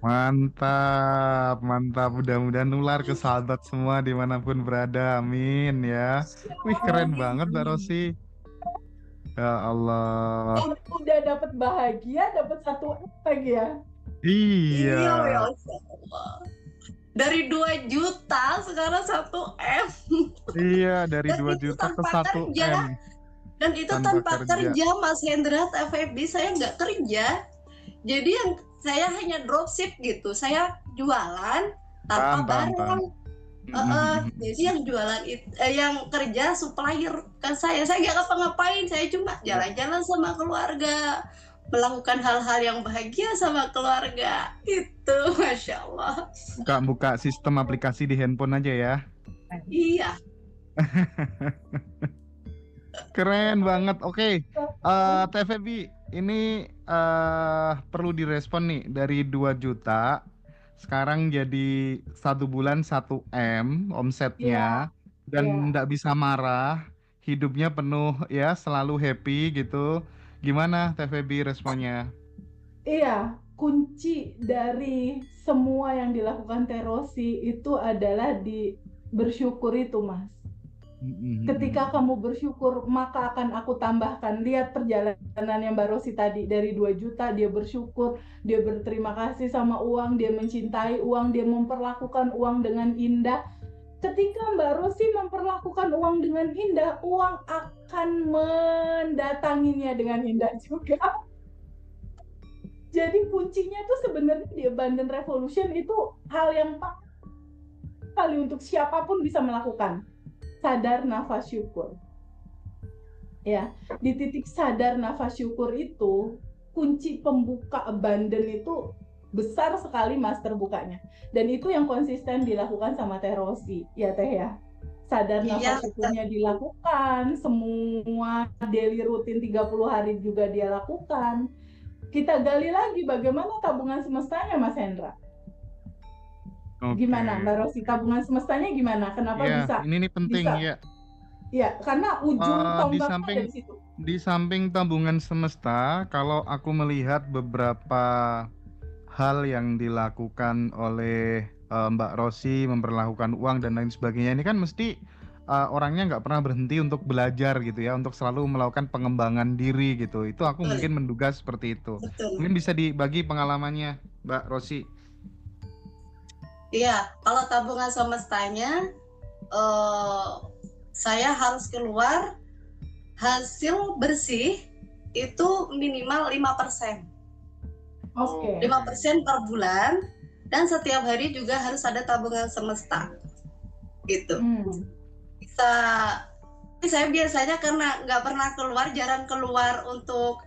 Mantap, mantap. Mudah-mudahan nular ke sahabat semua dimanapun berada. Amin ya. Wih, keren banget Mbak Rosi. Ya Allah. Udah dapat bahagia, dapat 1 M lagi ya. Iya. Ya Allah. Dari 2 juta sekarang 1 M. Iya, dari 2 juta ke 1 M. Dan itu tanpa kerja Mas Hendra, FEB saya nggak kerja. Jadi yang saya hanya dropship gitu. Saya jualan tanpa barang. Jadi yang jualan yang kerja supplier kan saya nggak ngapa-ngapain. Saya cuma jalan-jalan sama keluarga, melakukan hal-hal yang bahagia sama keluarga. Itu Masya Allah. Buka sistem aplikasi di handphone aja ya. Iya. Keren banget. Oke, TVB ini perlu direspon nih, dari 2 juta sekarang jadi 1 bulan 1 M omsetnya, dan nggak bisa marah, hidupnya penuh ya, selalu happy gitu. Gimana TVB responnya? Iya, kunci dari semua yang dilakukan Teh Rosi itu adalah bersyukur itu, Mas. Ketika kamu bersyukur, maka akan aku tambahkan. Lihat perjalanan yang Mbak Rosi tadi, dari 2 juta dia bersyukur, dia berterima kasih sama uang, dia mencintai uang, dia memperlakukan uang dengan indah. Ketika Mbak Rosi memperlakukan uang dengan indah, uang akan mendatanginya dengan indah juga. Jadi kuncinya tuh sebenarnya di Abundant Revolution itu hal yang paling untuk siapapun bisa melakukan. Sadar nafas syukur. Ya, di titik sadar nafas syukur itu kunci pembuka abundant itu besar sekali Mas terbukanya. Dan itu yang konsisten dilakukan sama Teh Rosi, ya Teh ya. Sadar nafas syukurnya dilakukan, semua daily rutin 30 hari juga dia lakukan. Kita gali lagi bagaimana tabungan semestanya Mas Hendra. Gimana Mbak Rosi, tabungan semestanya gimana? Kenapa bisa? Ini penting ya. Ya, karena ujung tombaknya dari situ. Di samping tabungan semesta, kalau aku melihat beberapa hal yang dilakukan oleh Mbak Rosi, memperlakukan uang dan lain sebagainya, ini kan mesti orangnya nggak pernah berhenti untuk belajar gitu ya, untuk selalu melakukan pengembangan diri gitu. Itu aku mungkin menduga seperti itu. Mungkin bisa dibagi pengalamannya Mbak Rosi. Iya, kalau tabungan semestanya saya harus keluar hasil bersih itu minimal 5%. Oke. 5% per bulan, dan setiap hari juga harus ada tabungan semesta. Gitu. Saya biasanya karena nggak pernah keluar, jarang keluar untuk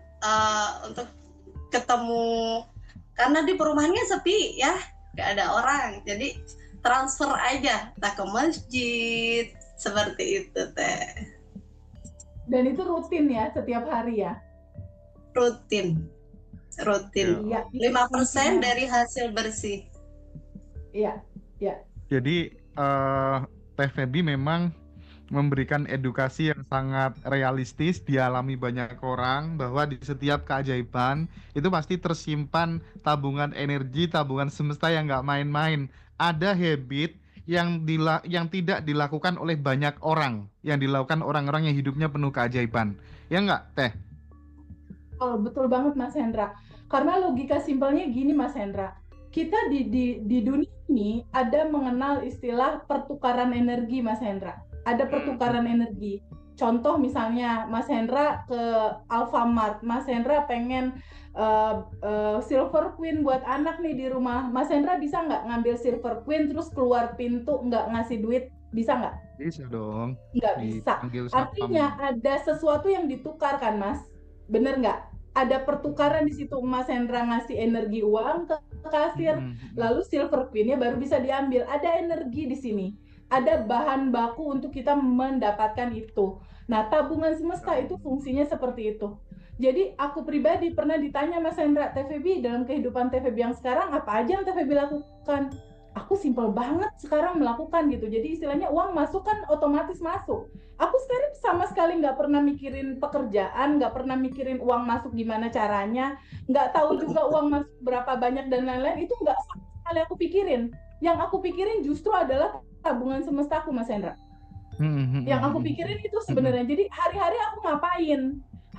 ketemu, karena di perumahannya sepi ya, nggak ada orang, jadi transfer aja, entah ke masjid, seperti itu Teh. Dan itu rutin ya, setiap hari ya? Rutin. Ya, 5% dari hasil bersih. Iya, ya. Jadi Teh Febi memang memberikan edukasi yang sangat realistis, dialami banyak orang, bahwa di setiap keajaiban itu pasti tersimpan tabungan energi, tabungan semesta yang nggak main-main. Ada habit yang tidak dilakukan oleh banyak orang, yang dilakukan orang-orang yang hidupnya penuh keajaiban. Ya nggak, Teh? Oh, betul banget Mas Hendra. Karena logika simpelnya gini Mas Hendra, kita di dunia ini ada mengenal istilah pertukaran energi Mas Hendra. Ada pertukaran energi. Contoh misalnya Mas Hendra ke Alfamart, Mas Hendra pengen Silver Queen buat anak nih di rumah. Mas Hendra bisa nggak ngambil Silver Queen terus keluar pintu nggak ngasih duit? Bisa nggak? Bisa dong. Nggak bisa. Artinya ada sesuatu yang ditukar kan Mas? Bener nggak? Ada pertukaran di situ. Mas Hendra ngasih energi uang ke kasir, lalu Silver Queen-nya baru bisa diambil. Ada energi di sini. ada bahan baku untuk kita mendapatkan itu. Nah, tabungan semesta itu fungsinya seperti itu. Jadi aku pribadi pernah ditanya Mas Hendra, TVB dalam kehidupan TVB yang sekarang apa aja yang TVB lakukan? Aku simpel banget sekarang melakukan gitu. Jadi istilahnya uang masuk kan otomatis masuk. Aku sekarang sama sekali nggak pernah mikirin pekerjaan, nggak pernah mikirin uang masuk gimana caranya, nggak tahu juga uang masuk berapa banyak dan lain-lain. Itu nggak sama sekali aku pikirin. Yang aku pikirin justru adalah tabungan semestaku, Mas Hendra. Yang aku pikirin itu sebenarnya. Jadi hari-hari aku ngapain?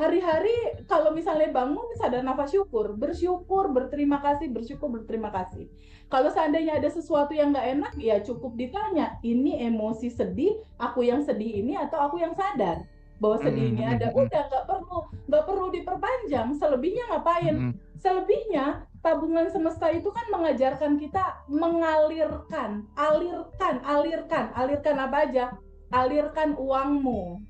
Hari-hari kalau misalnya bangun sadar nafas syukur, bersyukur, berterima kasih, bersyukur, berterima kasih. Kalau seandainya ada sesuatu yang nggak enak, ya cukup ditanya, ini emosi sedih, aku yang sedih ini atau aku yang sadar bahwa sedih ini ada. Udah nggak perlu diperpanjang. Selebihnya ngapain? Selebihnya tabungan semesta itu kan mengajarkan kita mengalirkan, alirkan apa aja? Alirkan uangmu.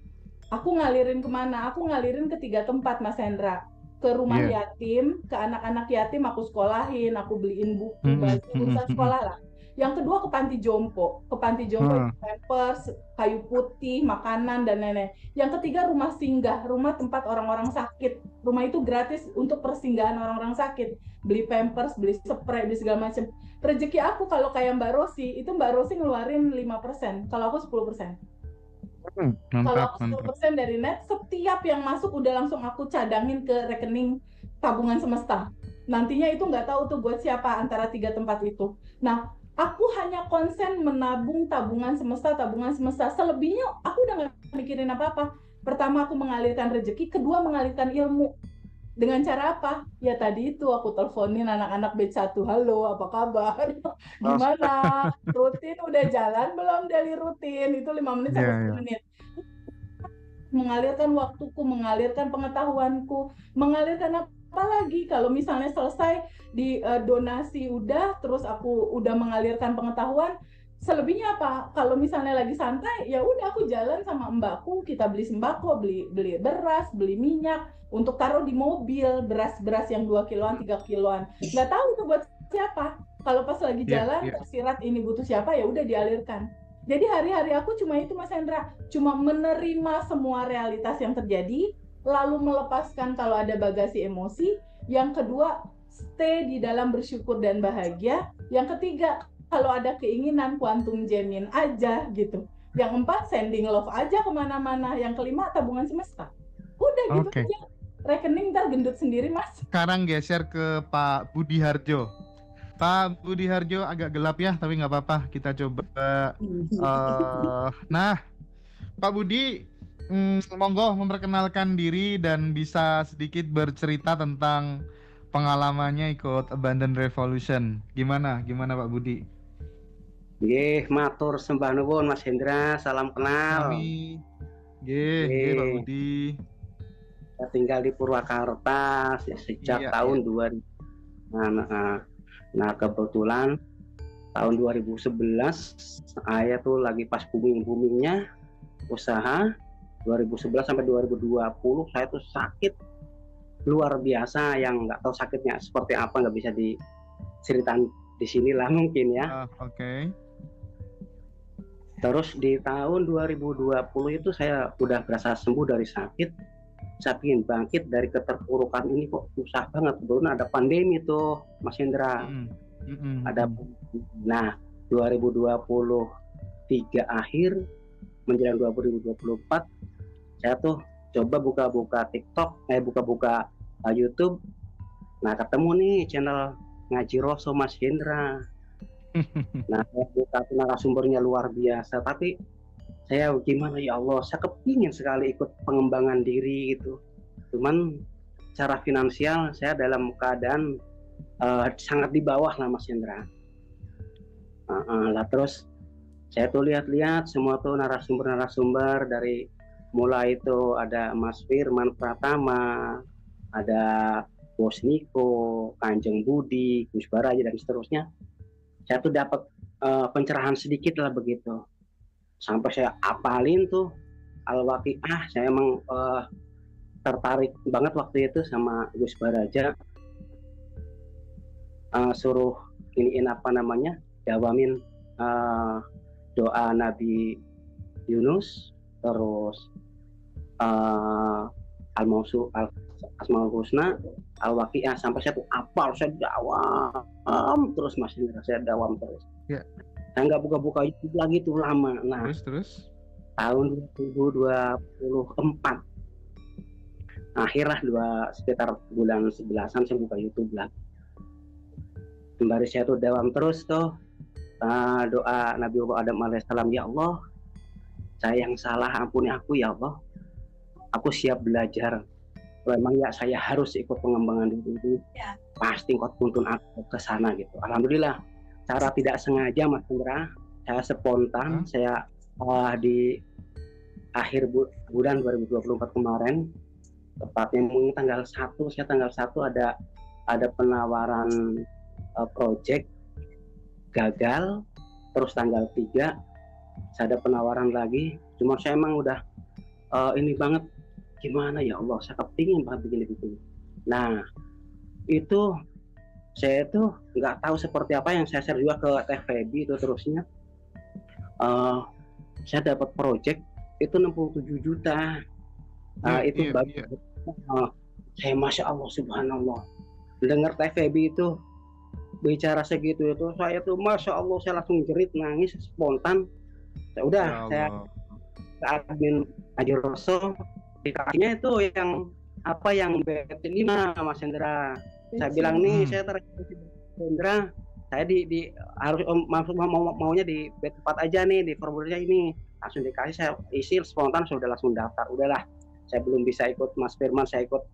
Aku ngalirin kemana? Aku ngalirin ke 3 tempat, Mas Hendra. Ke rumah yatim, ke anak-anak yatim aku sekolahin, aku beliin buku, baju, urusan sekolah lah. Yang kedua ke panti jompo. Ke panti jompo pampers, kayu putih, makanan, dan lain-lain. Yang ketiga rumah singgah, rumah tempat orang-orang sakit. Rumah itu gratis untuk persinggahan orang-orang sakit. Beli pampers, beli spray, beli segala macam. Rezeki aku kalau kayak Mbak Rosi, itu Mbak Rosi ngeluarin 5%, kalau aku 10%. Kalau aku 10% dari net, setiap yang masuk udah langsung aku cadangin ke rekening tabungan semesta. Nantinya itu nggak tahu tuh buat siapa antara 3 tempat itu. Nah, aku hanya konsen menabung tabungan semesta. Selebihnya aku udah nggak mikirin apa-apa. Pertama aku mengalirkan rezeki, kedua mengalirkan ilmu. Dengan cara apa? Ya tadi itu aku teleponin anak-anak batch 1, halo apa kabar? Gimana? Rutin udah jalan belum daily rutin? Itu 5 menit sampai 10 menit. Mengalirkan waktuku, mengalirkan pengetahuanku, mengalirkan apa lagi? Kalau misalnya selesai di donasi udah, terus aku udah mengalirkan pengetahuan, selebihnya apa? Kalau misalnya lagi santai, ya udah aku jalan sama mbakku, kita beli sembako, beli beras, beli minyak untuk taruh di mobil, beras yang 2 kiloan, 3 kiloan. Nggak tahu itu buat siapa. Kalau pas lagi jalan tersirat ini butuh siapa, ya udah dialirkan. Jadi hari-hari aku cuma itu, Mas Hendra, cuma menerima semua realitas yang terjadi, lalu melepaskan kalau ada bagasi emosi. Yang kedua, stay di dalam bersyukur dan bahagia. Yang ketiga, kalau ada keinginan quantum jamin aja gitu. Yang 4, sending love aja kemana-mana. Yang kelima, tabungan semesta. Udah gitu aja. Rekening ntar gendut sendiri, Mas. Sekarang geser ke Pak Budi Harjo. Pak Budi Harjo agak gelap ya, tapi nggak apa-apa. Kita coba. Nah, Pak Budi, monggo memperkenalkan diri dan bisa sedikit bercerita tentang pengalamannya ikut Abundant Revolution. Gimana Pak Budi? Nggih, matur sembah nuwun Mas Hendra, salam kenal. Nggih, Pak Budi. Saya tinggal di Purwakarta sejak tahun 2000. Nah, kebetulan tahun 2011 saya tuh lagi pas booming-boomingnya usaha. 2011 sampai 2020 saya tuh sakit luar biasa, yang nggak tahu sakitnya seperti apa, nggak bisa diceritain di sini lah mungkin ya. Terus di tahun 2020 itu saya udah berasa sembuh dari sakit. Saya ingin bangkit dari keterpurukan ini, kok susah banget. Kebetulan ada pandemi tuh, Mas Hendra. Nah, 2023 akhir menjelang 2024, saya tuh coba buka-buka TikTok, buka-buka YouTube. Nah, ketemu nih channel Ngaji Roso Mas Hendra. Nah, narasumbernya luar biasa, tapi saya gimana ya Allah, saya kepingin sekali ikut pengembangan diri gitu. Cuman secara finansial saya dalam keadaan sangat di bawah lah Mas Hendra. Lah terus saya tuh lihat-lihat semua tuh narasumber dari mulai itu ada Mas Firman Pratama, ada Bos Niko, Kanjeng Budi, Gus Baraja dan seterusnya. Saya tuh dapat pencerahan sedikit lah begitu. Sampai saya apalin tuh Al-Waqiah. Saya emang tertarik banget waktu itu sama Gus Baraja. Suruh iniin dawamin doa Nabi Yunus, terus Asmaul Husna, Al-Waqiah, sampai saya tuh apal, saya dawam terus Mas Indra, saya dawam terus. Ya. Saya nggak buka-buka YouTube lagi tuh lama. Nah, Terus. tahun 2024 akhirlah sekitar bulan 11-an saya buka YouTube lagi. Kembali saya tuh dawam terus tuh doa Nabi Adam alaihissalam, ya Allah, saya yang salah ampuni aku ya Allah, aku siap belajar. Kalau emang ya saya harus ikut pengembangan diri itu, pasti kau tuntun aku ke sana gitu. Alhamdulillah, cara tidak sengaja Mas Indra, saya spontan, saya di akhir bulan 2024 kemarin, tepatnya mungkin tanggal 1, saya tanggal 1 ada penawaran project gagal, terus tanggal 3 saya ada penawaran lagi, cuma saya emang udah ini banget, gimana ya Allah, saya kepingin banget begini. Nah itu saya tuh nggak tahu seperti apa, yang saya share juga ke Teh Feby itu terusnya, saya dapat project itu 67 juta. Itu bagus. Saya Masya Allah Subhanallah, dengar Teh Feby itu bicara segitu itu, saya tuh Masya Allah, saya langsung jerit nangis spontan. Saya ke admin Haji Rosso, dikasihnya itu yang BT5 Mas Hendra. Saya bilang nih, saya terinspirasi Hendra, saya harus maunya di BT4 aja nih, di formulirnya ini langsung dikasih, saya isi spontan, sudah langsung daftar. Udahlah, saya belum bisa ikut Mas Firman, saya ikut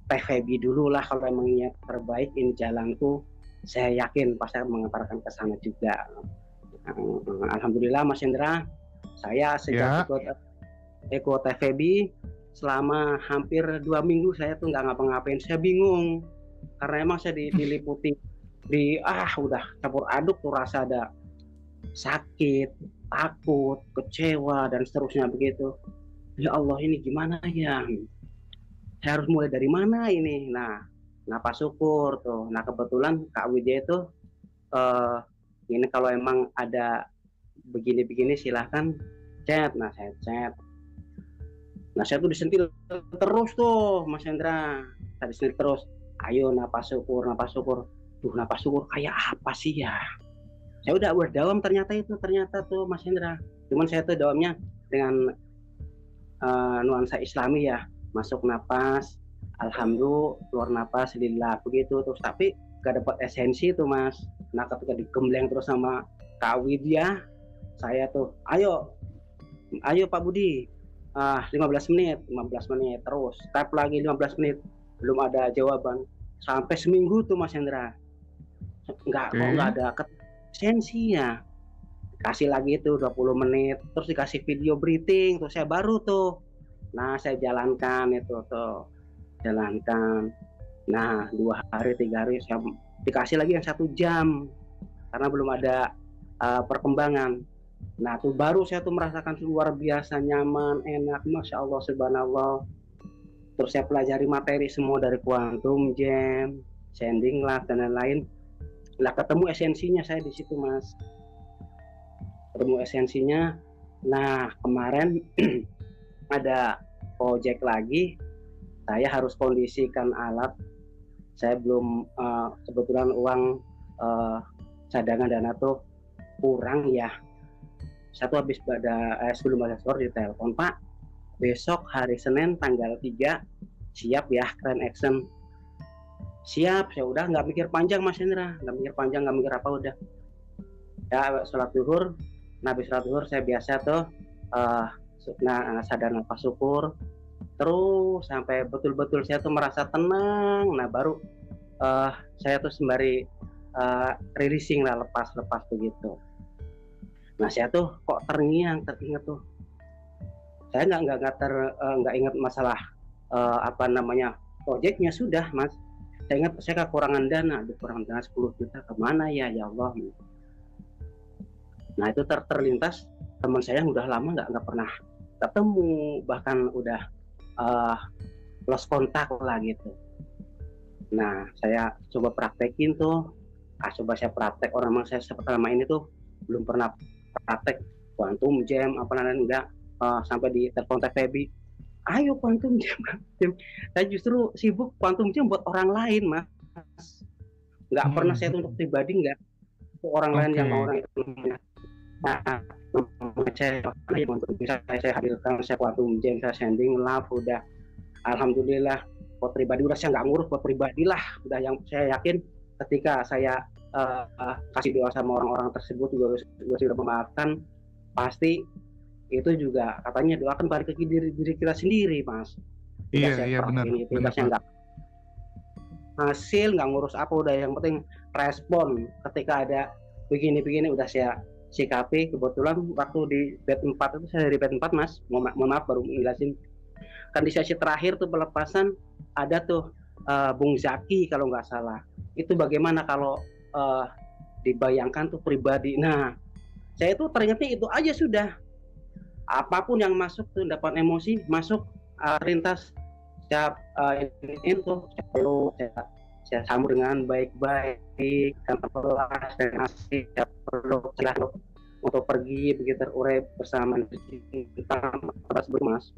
Teh Feby dulu lah, kalau emang niat terbaik ini jalanku, saya yakin pasti akan mengantarkan ke sana juga. Alhamdulillah Mas Hendra, saya sejak ikut Teh Feby selama hampir 2 minggu saya tuh nggak ngapa-ngapain, saya bingung karena emang saya diliputi udah campur aduk tuh, rasa ada sakit, takut, kecewa dan seterusnya begitu. Ya Allah, ini gimana ya? Saya harus mulai dari mana ini? Nah Pak Syukur tuh. Nah kebetulan Kak Widya itu ini kalau emang ada begini-begini silahkan chat. Nah saya chat. Nah saya tuh disentil terus tuh Mas Hendra. Saya disentil terus. Ayo Pak Syukur. Duh Pak Syukur kayak apa sih ya? Saya udah dawam ternyata tuh Mas Hendra. Cuman saya tuh dawamnya dengan nuansa Islami ya. Masuk napas, alhamdulillah, keluar napas, lillah, begitu terus. Tapi gak dapat esensi tuh Mas. Nah ketika digembleng terus sama Kak Widya, saya tuh ayo Pak Budi, 15 menit terus, tap lagi 15 menit, belum ada jawaban. Sampai seminggu tuh Mas Hendra, nggak ada esensinya. Kasih lagi itu 20 menit, terus dikasih video briefing, terus saya baru tuh. Nah saya jalankan itu tuh, Nah 2 hari 3 hari saya dikasih lagi yang 1 jam karena belum ada perkembangan. Nah tuh baru saya tuh merasakan luar biasa nyaman, enak, Masya Allah Subhanallah. Terus saya pelajari materi semua dari quantum, jam, sending lab dan lain-lain. Lah ketemu esensinya saya di situ Mas. Ketemu esensinya. Nah kemarin ada project lagi, saya harus kondisikan alat. Saya belum kebetulan uang cadangan dana tuh kurang ya. Saya tuh habis sebelum ada skor di telepon, Pak besok hari Senin tanggal 3 siap ya Grand Action. Siap, saya udah nggak mikir panjang Mas Hendra, nggak mikir apa, udah ya sholat zuhur. Nah habis sholat zuhur saya biasa tuh sadar nafas syukur terus sampai betul-betul saya tuh merasa tenang. Nah baru saya tuh sembari releasing lah, lepas begitu. Nah saya tuh kok teringat tuh, saya nggak ingat masalah proyeknya sudah Mas. Saya ingat saya kekurangan dana 10 juta, kemana ya Allah. Nah itu terlintas teman saya yang udah lama nggak pernah ketemu, bahkan udah lost kontak lah gitu. Nah saya coba praktekin tuh, coba saya praktek. Orang saya selama ini tuh belum pernah praktek Quantum Jam apa namanya, enggak, sampai di telepon Teh Feby, ayo Quantum Jam. Saya justru sibuk Quantum Jam buat orang lain, Mas. Nggak pernah saya untuk pribadi, nggak. Untuk orang lain yang orang itu namanya. Nah, saya untuk bisa saya hadirkan, saya Quantum Jam, saya sending love, udah alhamdulillah. Buat pribadi udah saya nggak ngurus, buat pribadi lah udah, yang saya yakin ketika saya kasih doa sama orang-orang tersebut juga sudah memaafkan, pasti itu juga katanya doakan balik ke diri kita sendiri, Mas. Iya benar. Nggak hasil, nggak ngurus apa, udah yang penting respon ketika ada begini udah saya sikapi. Kebetulan waktu di bed 4 itu, saya dari bed 4, Mas, mohon maaf baru menjelasin, kan di sesi terakhir tuh pelepasan ada tuh Bung Zaki kalau nggak salah. Itu bagaimana kalau dibayangkan tuh pribadi. Nah, saya itu teringatnya itu aja sudah. Apapun yang masuk tuh dapat emosi, masuk rintas, saya ini tuh saya sambut dengan baik-baik, dan pelas dan asik. Saya perlu untuk pergi begitu terurai bersama kita, Mas.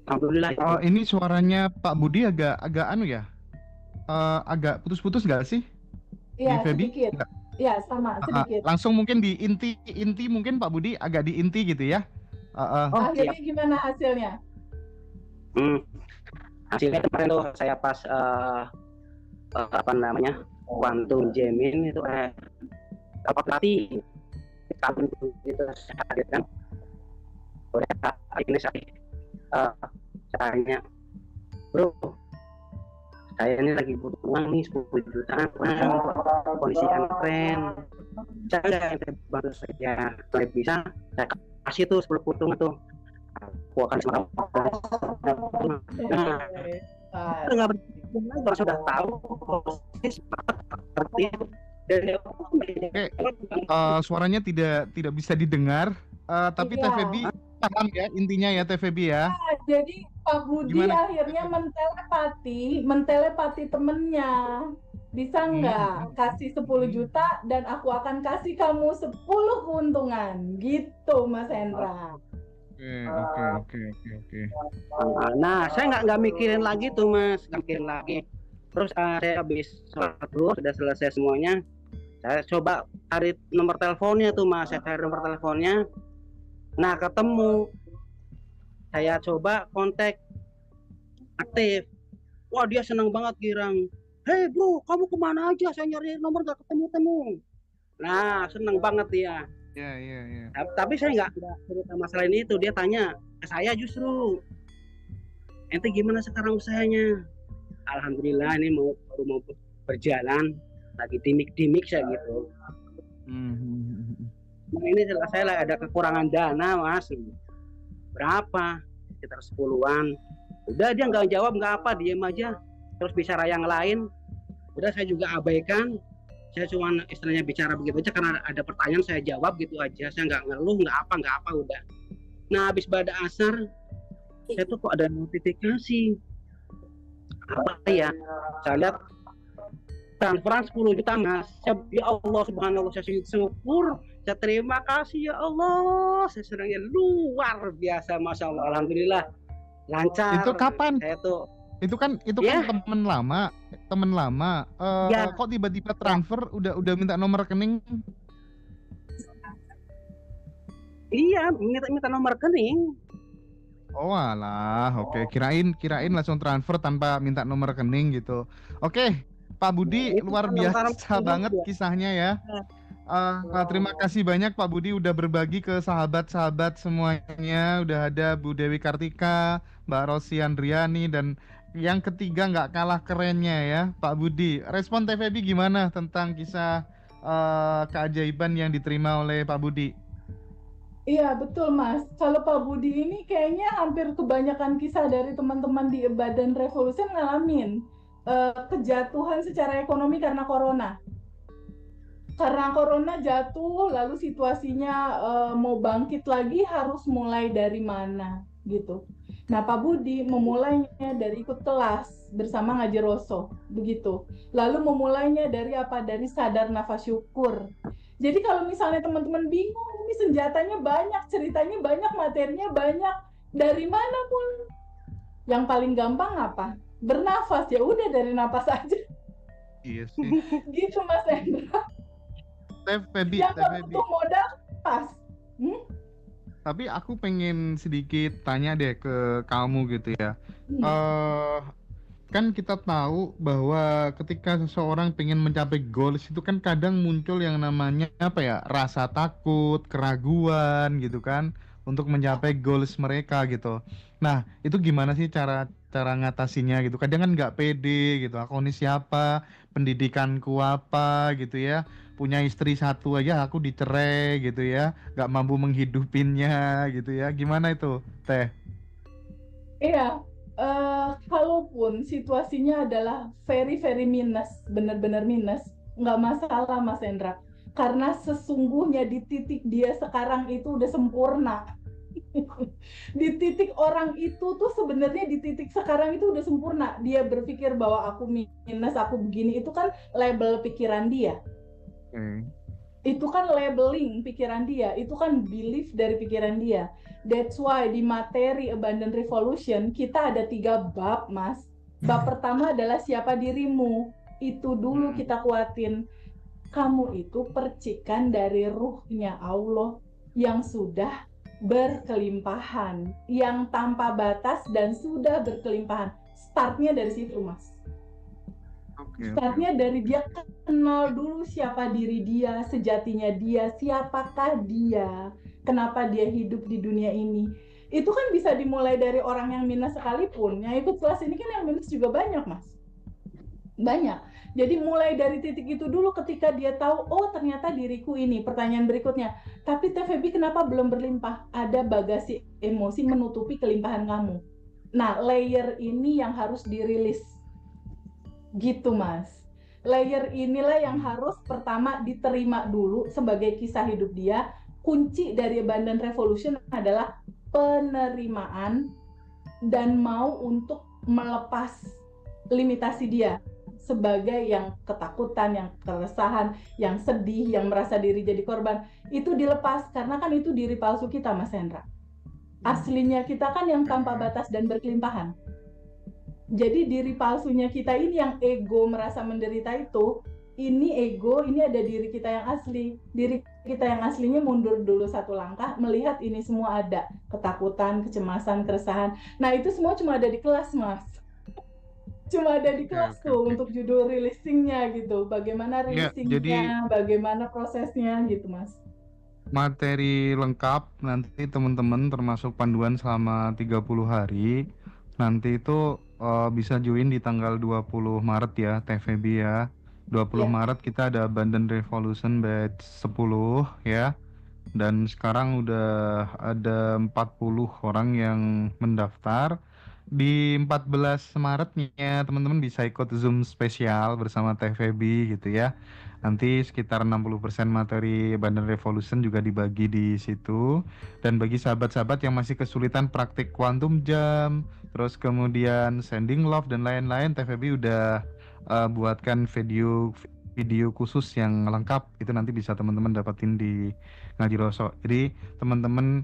Alhamdulillah. Ini suaranya Pak Budi agak anu ya, agak putus-putus nggak sih? Iya, sedikit. Iya, sama sedikit. Langsung mungkin di inti mungkin Pak Budi agak di inti gitu ya. Akhirnya gimana hasilnya? Hasilnya kemarin tuh saya pas apa namanya, Quantum Jamin itu dapat latih tahun itu saya hadirkan. Ini saya tanya, bro, saya ini lagi butuh uang nih 10 jutaan, kondisi yang keren, saya bantu saja, kalau bisa saya kasih tuh 10 putung tuh, aku akan nggak berarti sudah tahu seperti itu. Suaranya tidak bisa didengar, tapi Teh Feby paham ya intinya ya, Teh Feby ya. Jadi Pak Budi akhirnya mentelepati temennya, bisa nggak kasih 10 juta dan aku akan kasih kamu 10 keuntungan gitu, Mas Hendra. Oke. Nah, saya nggak mikirin lagi tuh, Mas, nggak mikirin lagi. Terus saya habis sholat dulu, sudah selesai semuanya, saya coba cari nomor teleponnya tuh, Mas. Saya cari nomor teleponnya, nah ketemu. Saya coba kontak, aktif. Wah, dia senang banget, girang. Hei bro, kamu kemana aja? Saya nyari nomor nggak ketemu. Nah, senang banget dia. Iya. Tapi saya nggak cerita masalah ini itu. Dia tanya ke saya justru, ente gimana sekarang usahanya? Alhamdulillah ini baru mau berjalan, lagi dimik saya gitu. Nah, ini saya ada kekurangan dana, Mas. Berapa? Sekitar 10-an. Udah dia nggak jawab, nggak apa, diem aja. Terus bicara yang lain. Udah saya juga abaikan. Saya cuma istilahnya bicara begitu aja karena ada pertanyaan saya jawab gitu aja. Saya nggak ngeluh, nggak apa udah. Nah, habis pada asar, saya tuh kok ada notifikasi. Apa ya? Saya lihat transferan 10 juta, Mas. Ya Allah, subhanallah, saya syukur. Saya terima kasih ya Allah. Saya senangnya luar biasa, Masya Allah. Alhamdulillah lancar. Itu kapan? Saya tuh itu kan teman lama. Kok tiba-tiba transfer udah minta nomor rekening? Iya, minta nomor rekening. Oh alah, oke. Kirain langsung transfer tanpa minta nomor rekening gitu. Oke, Pak Budi, luar biasa banget kisahnya ya. Terima kasih banyak Pak Budi udah berbagi ke sahabat-sahabat semuanya. Udah ada Bu Dewi Kartika, Mbak Rosi Andriani, dan yang ketiga nggak kalah kerennya ya, Pak Budi. Respon Teh Feby gimana tentang kisah keajaiban yang diterima oleh Pak Budi? Iya betul, Mas. Kalau Pak Budi ini kayaknya hampir kebanyakan kisah dari teman-teman di Badan Revolution ngalamin kejatuhan secara ekonomi karena corona. Karena corona jatuh, lalu situasinya mau bangkit lagi harus mulai dari mana gitu. Nah, Pak Budi memulainya dari ikut kelas bersama Ngaji Roso, begitu. Lalu memulainya dari apa? Dari sadar nafas syukur. Jadi kalau misalnya teman-teman bingung Umi senjatanya banyak, ceritanya banyak, materinya banyak. Dari mana pun? Yang paling gampang apa? Bernafas, ya udah dari nafas aja. Iya sih. Gitu Mas Hendra. Teh Feby, Yang Teh nggak Feby. butuh modal pas. Tapi aku pengen sedikit tanya deh ke kamu gitu ya. Kan kita tahu bahwa ketika seseorang pengen mencapai goals itu kan kadang muncul yang namanya apa ya, rasa takut, keraguan gitu kan untuk mencapai goals mereka gitu. Nah, itu gimana sih cara cara ngatasinya gitu? Kadang kan nggak pede gitu. Aku ini siapa? Pendidikanku apa gitu ya? Punya istri satu aja aku dicerai gitu ya, nggak mampu menghidupinnya gitu ya. Gimana itu, Teh? Iya, kalaupun situasinya adalah very very minus, benar-benar minus, nggak masalah Mas Hendra. Karena sesungguhnya di titik dia sekarang itu udah sempurna. Di titik orang itu tuh sebenarnya di titik sekarang itu udah sempurna. Dia berpikir bahwa aku minus, aku begini, itu kan label pikiran dia. Itu kan labeling pikiran dia, itu kan belief dari pikiran dia. That's why di materi Abundant Revolution kita ada 3 bab, Mas. Bab pertama adalah siapa dirimu. Itu dulu kita kuatin. Kamu itu percikan dari ruhnya Allah yang sudah berkelimpahan, yang tanpa batas dan sudah berkelimpahan. Startnya dari situ, Mas. Startnya dari dia kenal dulu siapa diri dia, sejatinya dia, siapakah dia, kenapa dia hidup di dunia ini. Itu kan bisa dimulai dari orang yang minus sekalipun. Yang ikut kelas ini kan yang minus juga banyak, Mas. Banyak. Jadi mulai dari titik itu dulu ketika dia tahu, oh ternyata diriku ini. Pertanyaan berikutnya, tapi Teh Feby kenapa belum berlimpah? Ada bagasi emosi menutupi kelimpahan kamu. Nah, layer ini yang harus dirilis. Gitu Mas. Layer inilah yang harus pertama diterima dulu sebagai kisah hidup dia. Kunci dari Abundant Revolution adalah penerimaan dan mau untuk melepas limitasi dia sebagai yang ketakutan, yang keresahan, yang sedih, yang merasa diri jadi korban. Itu dilepas karena kan itu diri palsu kita, Mas Hendra. Aslinya kita kan yang tanpa batas dan berkelimpahan. Jadi diri palsunya kita ini yang ego merasa menderita itu, ini ego, ini ada diri kita yang asli. Diri kita yang aslinya mundur dulu 1 langkah, melihat ini semua ada. Ketakutan, kecemasan, keresahan. Nah itu semua cuma ada di kelas, Mas. Cuma ada di kelas tuh untuk judul releasingnya gitu. Bagaimana releasingnya, bagaimana prosesnya gitu, Mas. Materi lengkap nanti teman-teman termasuk panduan selama 30 hari. Nanti itu bisa join di tanggal 20 Maret ya, Teh Feby ya. 20 Maret kita ada Abundant Revolution batch 10 ya. Dan sekarang udah ada 40 orang yang mendaftar. Di 14 Maretnya teman-teman bisa ikut Zoom spesial bersama Teh Feby gitu ya. Nanti sekitar 60% materi Abundant Revolution juga dibagi di situ. Dan bagi sahabat-sahabat yang masih kesulitan praktik quantum jam, terus kemudian sending love dan lain-lain, Teh Feby udah buatkan video khusus yang lengkap. Itu nanti bisa teman-teman dapatin di Ngaji Roso. Jadi teman-teman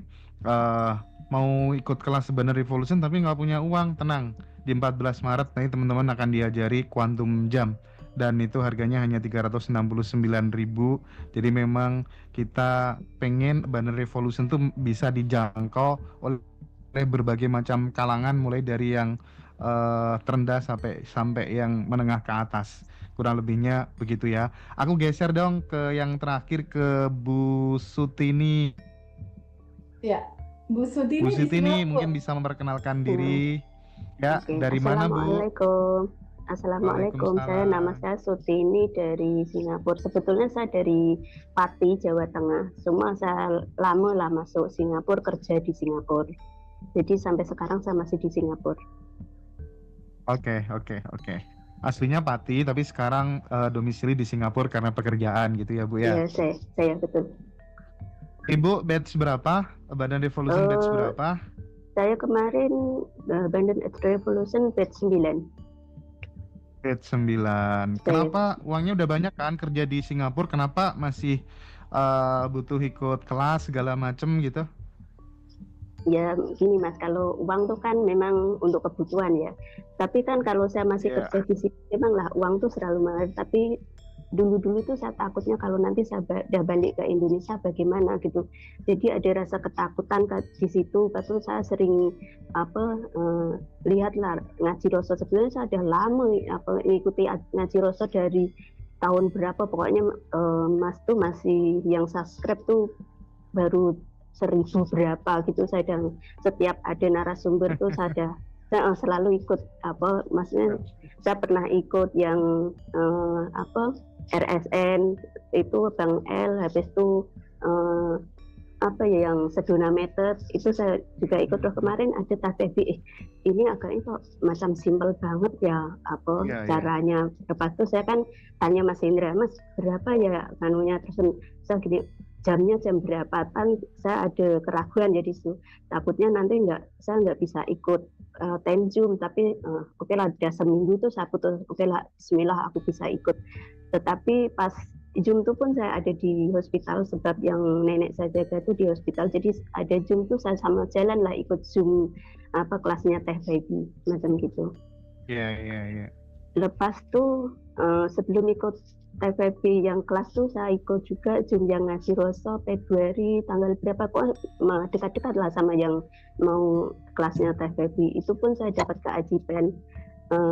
mau ikut kelas Abundant Revolution tapi nggak punya uang, tenang. Di 14 Maret nanti teman-teman akan diajari quantum jam. Dan itu harganya hanya 369.000. Jadi memang kita pengen Abundant Revolution tuh bisa dijangkau oleh berbagai macam kalangan, mulai dari yang terendah sampai yang menengah ke atas. Kurang lebihnya begitu ya. Aku geser dong ke yang terakhir, ke Bu Sutini. Ya, Bu Sutini. Bu Sutini mungkin bisa memperkenalkan diri. Ya, dari mana Bu? Assalamualaikum, saya nama saya Sutini dari Singapura. Sebetulnya saya dari Pati, Jawa Tengah. Cuma saya lama masuk Singapura, kerja di Singapura. Jadi sampai sekarang saya masih di Singapura. Oke. Aslinya Pati, tapi sekarang domisili di Singapura karena pekerjaan gitu ya Bu ya? Iya, saya betul. Ibu batch berapa? Abundant Revolution batch berapa? Saya kemarin Abundant Revolution batch 9. Grade 9. Kenapa uangnya udah banyak kan kerja di Singapura? Kenapa masih butuh ikut kelas segala macem gitu? Ya gini Mas, kalau uang tuh kan memang untuk kebutuhan ya. Tapi kan kalau saya masih Iya. kerja di sini, memang lah uang tuh selalu mengalir. Tapi dulu-dulu tuh saya takutnya kalau nanti saya udah balik ke Indonesia bagaimana gitu. Jadi ada rasa ketakutan di situ. Betul saya sering lihatlah ngaji Roso. Sebenarnya saya udah lama mengikuti ngaji Roso dari tahun berapa. Pokoknya Mas tuh masih yang subscribe tuh baru 1000 berapa gitu. Saya dan setiap ada narasumber tuh saya selalu ikut maksudnya saya pernah ikut yang RSN itu Bang L, habis itu yang sedona meter itu saya juga ikut. Loh kemarin ada TFB, ini agaknya kok macam simpel banget ya caranya. Lepas itu saya kan tanya Mas Indra, Mas berapa ya kanunya, terus saya gini, jamnya jam berapa, kan saya ada keraguan jadi takutnya nanti saya nggak bisa ikut Zoom, tapi oke lah udah seminggu tuh saya putus, oke lah bismillah aku bisa ikut. Tetapi pas Zoom tuh pun saya ada di hospital sebab yang nenek saya jaga tuh di hospital, jadi ada Zoom tuh saya sama jalan lah ikut Zoom kelasnya Teh Baby macam gitu. Iya. Lepas tuh sebelum ikut TVB yang kelas tuh saya ikut juga Zoom yang ngaji Roso Februari tanggal berapa, kok dekat-dekat lah sama yang mau kelasnya TVB. Itu pun saya dapat keajaiban.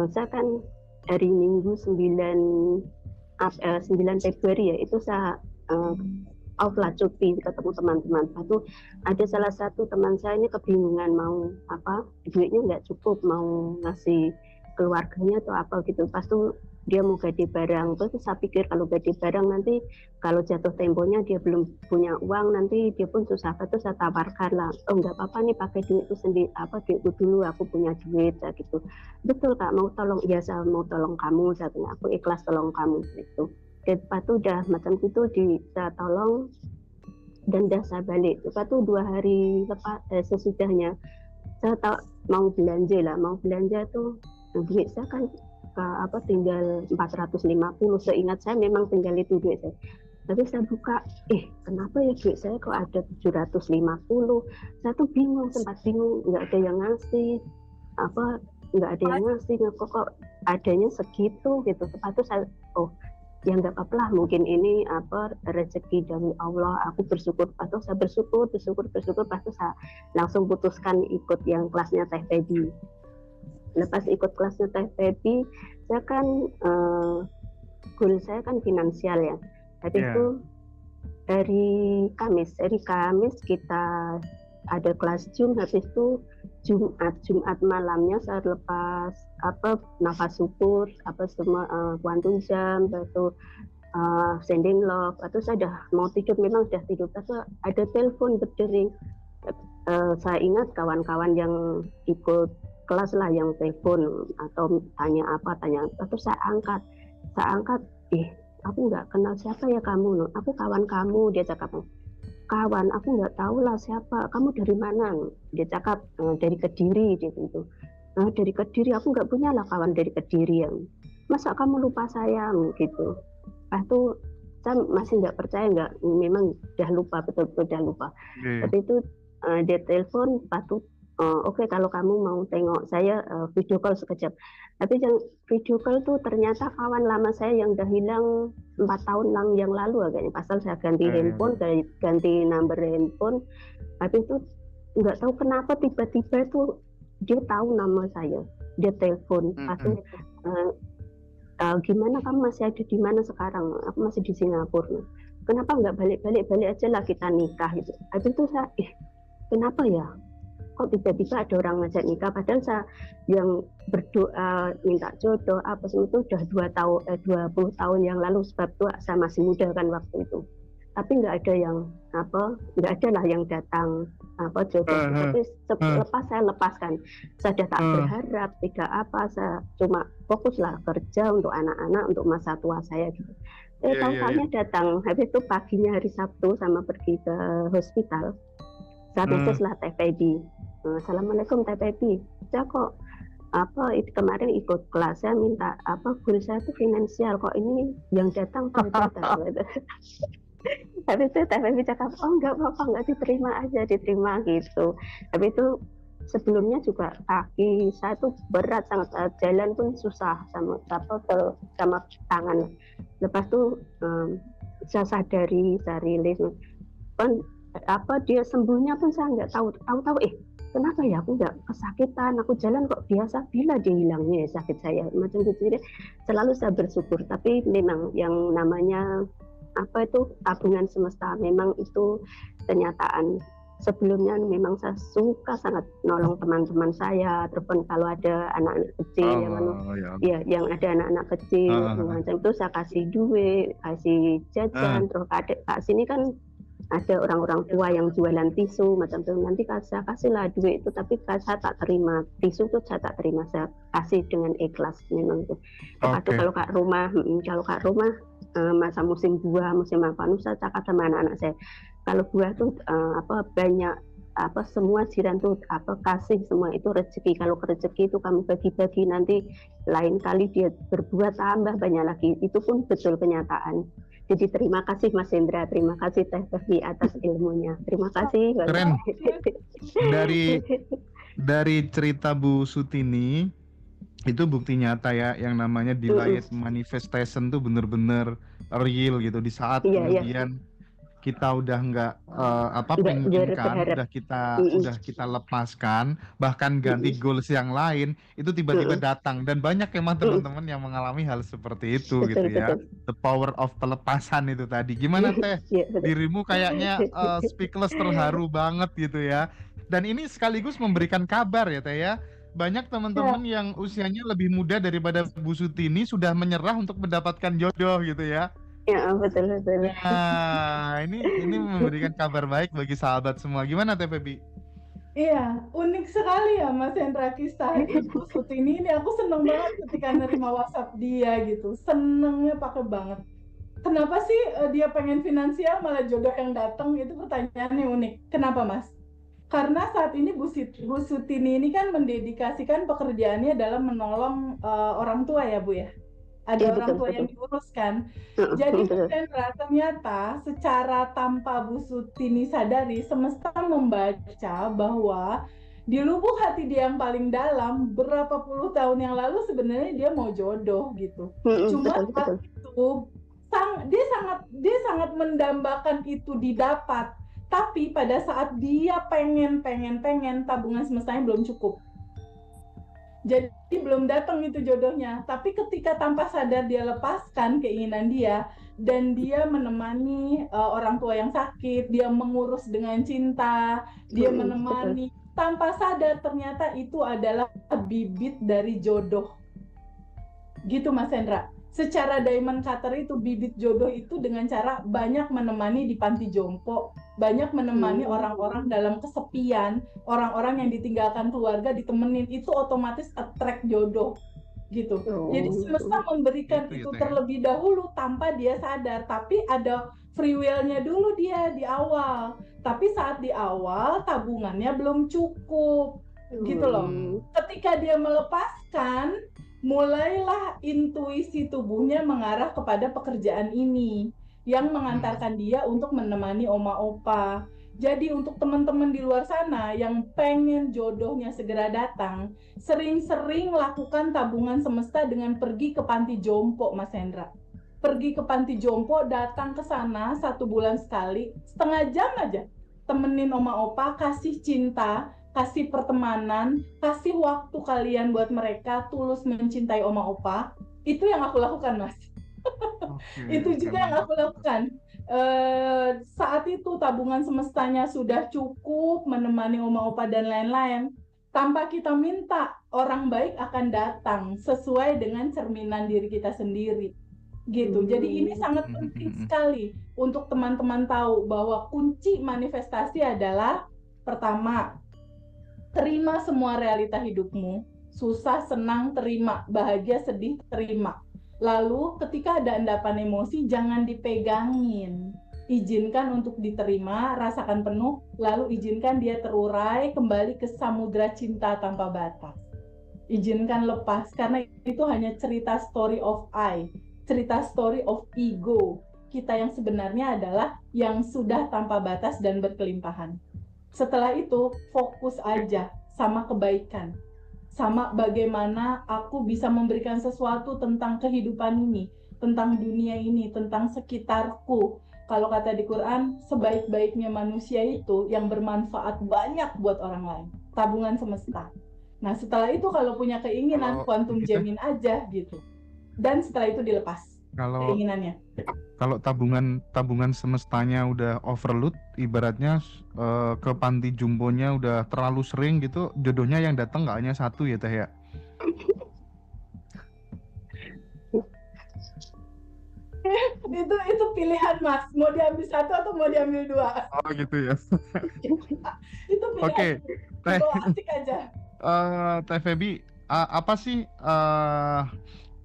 Saya kan hari Minggu 9 Februari ya, itu saya off lah, cuti ketemu teman-teman. Lalu ada salah satu teman saya ini kebingungan mau duitnya nggak cukup, mau ngasih keluarganya atau apa gitu. Pas tuh dia mau ganti barang, terus saya pikir kalau ganti barang nanti kalau jatuh temponya dia belum punya uang, nanti dia pun susah. Terus saya tawarkan lah, oh nggak apa-apa nih pakai duit itu sendiri, duitku dulu, aku punya duit gitu. Betul Kak, mau tolong, ya saya mau tolong kamu, saya bilang, aku ikhlas tolong kamu gitu. Lepas itu udah macam itu saya tolong dan udah saya balik. Lepas itu 2 hari sesudahnya saya mau belanja tuh duit saya kan tinggal 450. Seingat saya memang tinggal itu duit saya. Tapi saya buka, kenapa ya duit saya kok ada 750? Saya tuh bingung, sempat bingung, nggak ada yang ngasih, kok adanya segitu gitu. Sepatu saya, ya nggak apa-apa lah, mungkin ini rezeki dari Allah, aku bersyukur. Atau saya bersyukur, pasti saya langsung putuskan ikut yang kelasnya Teh Baby. Lepas ikut kelasnya Teh Baby, saya kan goal saya kan finansial ya. Jadi itu hari Kamis kita ada kelas Zoom, habis itu Jumat malamnya saya lepas nafas syukur semua kuantum jam, itu sending love, atau saya udah mau tidur, memang sudah tidur, atau ada telepon berdering. Saya ingat kawan-kawan yang ikut kelas lah yang telepon atau tanya terus saya angkat, aku nggak kenal siapa ya kamu, aku kawan kamu. Dia cakap, kawan, aku nggak tahu lah siapa, kamu dari mana? Dia cakap, dari Kediri gitu. Dari Kediri, aku nggak punya lah kawan dari Kediri yang, masa kamu lupa saya gitu. Itu saya masih nggak percaya, memang udah lupa, betul-betul udah lupa. Tapi itu dia telepon, oke, kalau kamu mau tengok saya video call sekejap. Tapi yang video call tuh ternyata kawan lama saya yang udah hilang 4 tahun yang lalu agaknya. Pasal saya ganti handphone, ganti nomor handphone. Tapi itu nggak tahu kenapa tiba-tiba tuh dia tahu nama saya. Dia telepon. Pasti gimana kamu masih ada di mana sekarang? Aku masih di Singapura. Kenapa nggak balik aja lah kita nikah gitu. Habis itu saya, kenapa ya? Kok tiba-tiba ada orang ngajak nikah, padahal saya yang berdoa minta jodoh semua itu udah 20 tahun yang lalu, sebab itu saya masih muda kan waktu itu. Tapi nggak ada yang datang jodoh. Tapi lepas saya lepaskan, saya sudah tak berharap tidak saya cuma fokuslah kerja untuk anak-anak, untuk masa tua saya gitu. Tahu-tahunya datang, habis itu paginya hari Sabtu sama pergi ke hospital. Saya putuslah TPD. Assalamualaikum TPD. Saya kok itu kemarin ikut kelas, saya minta guru saya itu finansial, kok ini yang datang terbatas gitu. Tapi itu Teh Febi cakap, enggak apa-apa, enggak, diterima gitu. Tapi itu sebelumnya juga kaki saya tuh berat sangat, jalan pun susah sama tangan. Lepas itu saya sadari, saya rilis kan dia sembuhnya pun saya nggak tahu kenapa ya aku nggak kesakitan, aku jalan kok biasa, bila dia hilangnya ya sakit saya macam gitu. Jadi selalu saya bersyukur. Tapi memang yang namanya tabungan semesta, memang itu kenyataan. Sebelumnya memang saya suka sangat nolong teman-teman saya, terpun kalau ada anak-anak kecil yang ada anak-anak kecil macam itu, saya kasih duit, kasih jajan. Terus kak sini kan ada orang-orang tua yang jualan tisu macam itu, nanti saya kasihlah duit itu, tapi saya tak terima tisu itu, saya tak terima, saya kasih dengan ikhlas memang itu. Kalau kak rumah masa musim buah, musim apa, saya cakap sama anak-anak saya, kalau buah tuh banyak semua jiran tuh kasih, semua itu rezeki. Kalau rezeki itu kamu bagi-bagi, nanti lain kali dia berbuat tambah banyak lagi. Itu pun betul kenyataan. Jadi terima kasih Mas Hendra, terima kasih Teh Febi atas ilmunya. Terima kasih. Keren. Dari cerita Bu Sutini itu bukti nyata ya, yang namanya delayed manifestation tuh bener-bener real gitu. Di saat kemudian kita udah nggak menginginkan, udah kita lepaskan, bahkan ganti goals yang lain, itu tiba-tiba datang. Dan banyak emang teman-teman yang mengalami hal seperti itu gitu ya. The power of pelepasan itu tadi. Gimana Teh? Dirimu kayaknya speechless, terharu banget gitu ya. Dan ini sekaligus memberikan kabar ya Teh ya. Banyak teman-teman yang usianya lebih muda daripada Bu Sutini sudah menyerah untuk mendapatkan jodoh gitu ya. Ya, betul. Nah, ini memberikan kabar baik bagi sahabat semua. Gimana Teh Febi? Iya, unik sekali ya Mas Hendra kisah Ibu Sutini ini. Aku seneng banget ketika nerima WhatsApp dia gitu. Senengnya pakai banget. Kenapa sih dia pengen finansial malah jodoh yang datang? Itu pertanyaannya unik. Kenapa Mas? Karena saat ini Bu Sutini ini kan mendedikasikan pekerjaannya dalam menolong orang tua ya Bu ya. Ada orang tua yang diuruskan. Jadi ternyata secara tanpa Bu Sutini sadari, semesta membaca bahwa di lubuk hati dia yang paling dalam, berapa puluh tahun yang lalu sebenarnya dia mau jodoh gitu. Cuma saat itu dia sangat mendambakan itu didapat. Tapi pada saat dia pengen tabungan semestanya belum cukup. Jadi belum datang itu jodohnya, tapi ketika tanpa sadar dia lepaskan keinginan dia dan dia menemani orang tua yang sakit, dia mengurus dengan cinta, dia menemani tanpa sadar, ternyata itu adalah bibit dari jodoh. Gitu Mas Hendra. Secara diamond cutter itu bibit jodoh itu dengan cara banyak menemani di panti jompo, banyak menemani orang-orang dalam kesepian, orang-orang yang ditinggalkan keluarga ditemenin, itu otomatis attract jodoh gitu. Jadi semesta memberikan itu terlebih dahulu tanpa dia sadar, tapi ada free will-nya dulu dia di awal. Tapi saat di awal tabungannya belum cukup gitu loh. Ketika dia melepaskan, mulailah intuisi tubuhnya mengarah kepada pekerjaan ini yang mengantarkan dia untuk menemani oma opa. Jadi untuk teman-teman di luar sana yang pengen jodohnya segera datang, sering-sering lakukan tabungan semesta dengan pergi ke panti jompo Mas Hendra. Pergi ke panti jompo, datang ke sana 1 bulan sekali, setengah jam aja. Temenin oma opa, kasih cinta, kasih pertemanan, kasih waktu kalian buat mereka, tulus mencintai oma opa. Itu yang aku lakukan Mas. Itu juga yang aku lakukan. Saat itu tabungan semestanya sudah cukup menemani oma opa dan lain-lain. Tanpa kita minta, orang baik akan datang sesuai dengan cerminan diri kita sendiri. Gitu. Jadi ini sangat penting sekali untuk teman-teman tahu bahwa kunci manifestasi adalah pertama, terima semua realita hidupmu, susah, senang, terima, bahagia, sedih, terima. Lalu ketika ada endapan emosi, jangan dipegangin. Izinkan untuk diterima, rasakan penuh, lalu izinkan dia terurai kembali ke samudra cinta tanpa batas. izinkan lepas, karena itu hanya cerita story of I, cerita story of ego kita yang sebenarnya adalah yang sudah tanpa batas dan berkelimpahan. Setelah itu fokus aja sama kebaikan, sama bagaimana aku bisa memberikan sesuatu tentang kehidupan ini, tentang dunia ini, tentang sekitarku. Kalau kata di Quran, sebaik-baiknya manusia itu yang bermanfaat banyak buat orang lain. Tabungan semesta. Nah, setelah itu kalau punya keinginan, quantum jamin aja gitu. Dan setelah itu dilepas keinginannya. Kalau tabungan semestanya udah overload, ibaratnya ke panti jumbonya udah terlalu sering gitu, jodohnya yang datang nggak hanya satu ya Teh ya? Itu pilihan Mas, mau diambil satu atau mau diambil dua. Oh gitu ya. Itu pilihan. Oke, Teh. Asik aja. Teh Feby, apa sih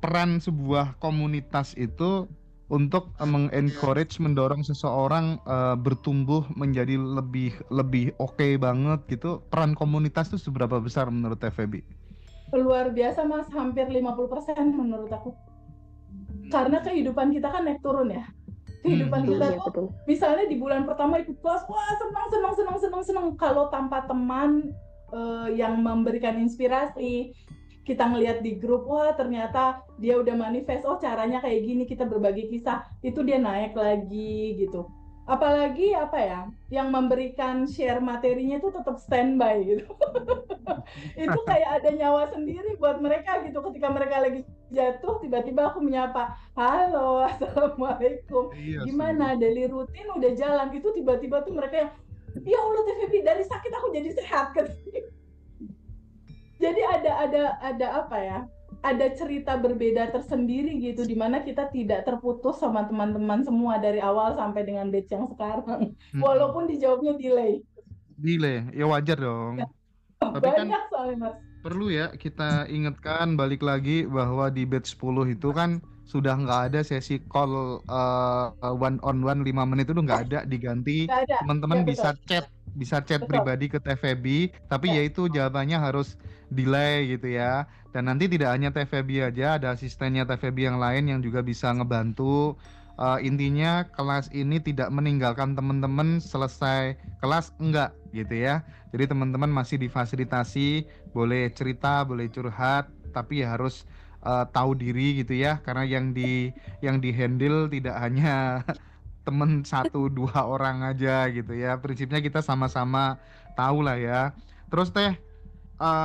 peran sebuah komunitas itu untuk mengencourage, mendorong seseorang bertumbuh menjadi lebih oke banget gitu? Peran komunitas itu seberapa besar menurut Teh Feby? Luar biasa Mas, hampir 50% menurut aku. Karena kehidupan kita kan naik turun ya. Kehidupan kita tuh misalnya di bulan pertama ikut kelas, wah senang. Kalau tanpa teman yang memberikan inspirasi, kita ngelihat di grup, wah ternyata dia udah manifest, oh caranya kayak gini, kita berbagi kisah, itu dia naik lagi gitu. Apalagi apa ya, yang memberikan share materinya itu tetap standby gitu. Itu kayak ada nyawa sendiri buat mereka gitu. Ketika mereka lagi jatuh, tiba-tiba aku menyapa, halo, assalamualaikum, gimana, daily rutin udah jalan, itu tiba-tiba tuh mereka yang, ya Allah Teh Feby, dari sakit aku jadi sehat kan. Jadi ada apa ya? Ada cerita berbeda tersendiri gitu, di mana kita tidak terputus sama teman-teman semua dari awal sampai dengan batch yang sekarang. Walaupun dijawabnya delay, ya wajar dong. Tapi banyak kan soalnya Mas. perlu ya kita ingatkan balik lagi bahwa di batch 10 itu kan sudah nggak ada sesi call one on one 5 menit, itu nggak ada, diganti teman-teman ya, bisa chat pribadi ke Teh Feby, tapi yaitu jawabannya harus delay gitu ya. Dan nanti tidak hanya Teh Feby aja, ada asistennya Teh Feby yang lain yang juga bisa ngebantu. Intinya kelas ini tidak meninggalkan teman-teman selesai kelas, enggak gitu ya. Jadi teman-teman masih difasilitasi, boleh cerita, boleh curhat, tapi ya harus tahu diri gitu ya, karena yang di handle tidak hanya temen 1-2 orang aja gitu ya. Prinsipnya kita sama-sama tahu lah ya. Terus Teh,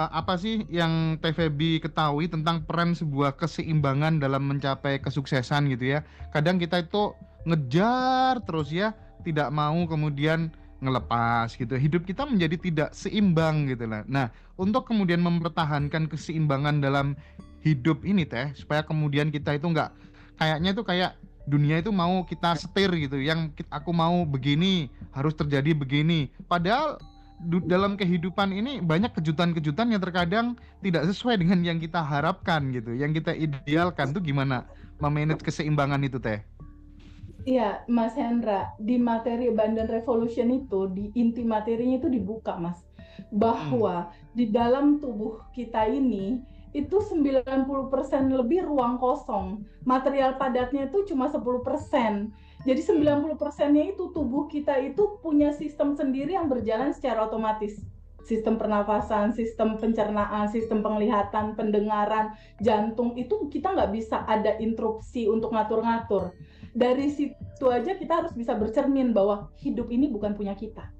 apa sih yang Teh Feby ketahui tentang peran sebuah keseimbangan dalam mencapai kesuksesan gitu ya? Kadang kita itu ngejar terus ya, tidak mau kemudian ngelepas gitu. Hidup kita menjadi tidak seimbang gitu lah. Nah, untuk kemudian mempertahankan keseimbangan dalam hidup ini Teh, supaya kemudian kita itu nggak kayaknya tuh kayak dunia itu mau kita setir gitu, yang aku mau begini harus terjadi begini, padahal dalam kehidupan ini banyak kejutan-kejutan yang terkadang tidak sesuai dengan yang kita harapkan gitu, yang kita idealkan. Tuh gimana memanage keseimbangan itu Teh? Iya Mas Hendra, di materi Abundant Revolution itu, di inti materinya itu dibuka Mas, bahwa di dalam tubuh kita ini itu 90% lebih ruang kosong, material padatnya itu cuma 10%. Jadi 90%-nya itu tubuh kita itu punya sistem sendiri yang berjalan secara otomatis. Sistem pernafasan, sistem pencernaan, sistem penglihatan, pendengaran, jantung, itu kita nggak bisa ada interupsi untuk ngatur-ngatur. Dari situ aja kita harus bisa bercermin bahwa hidup ini bukan punya kita.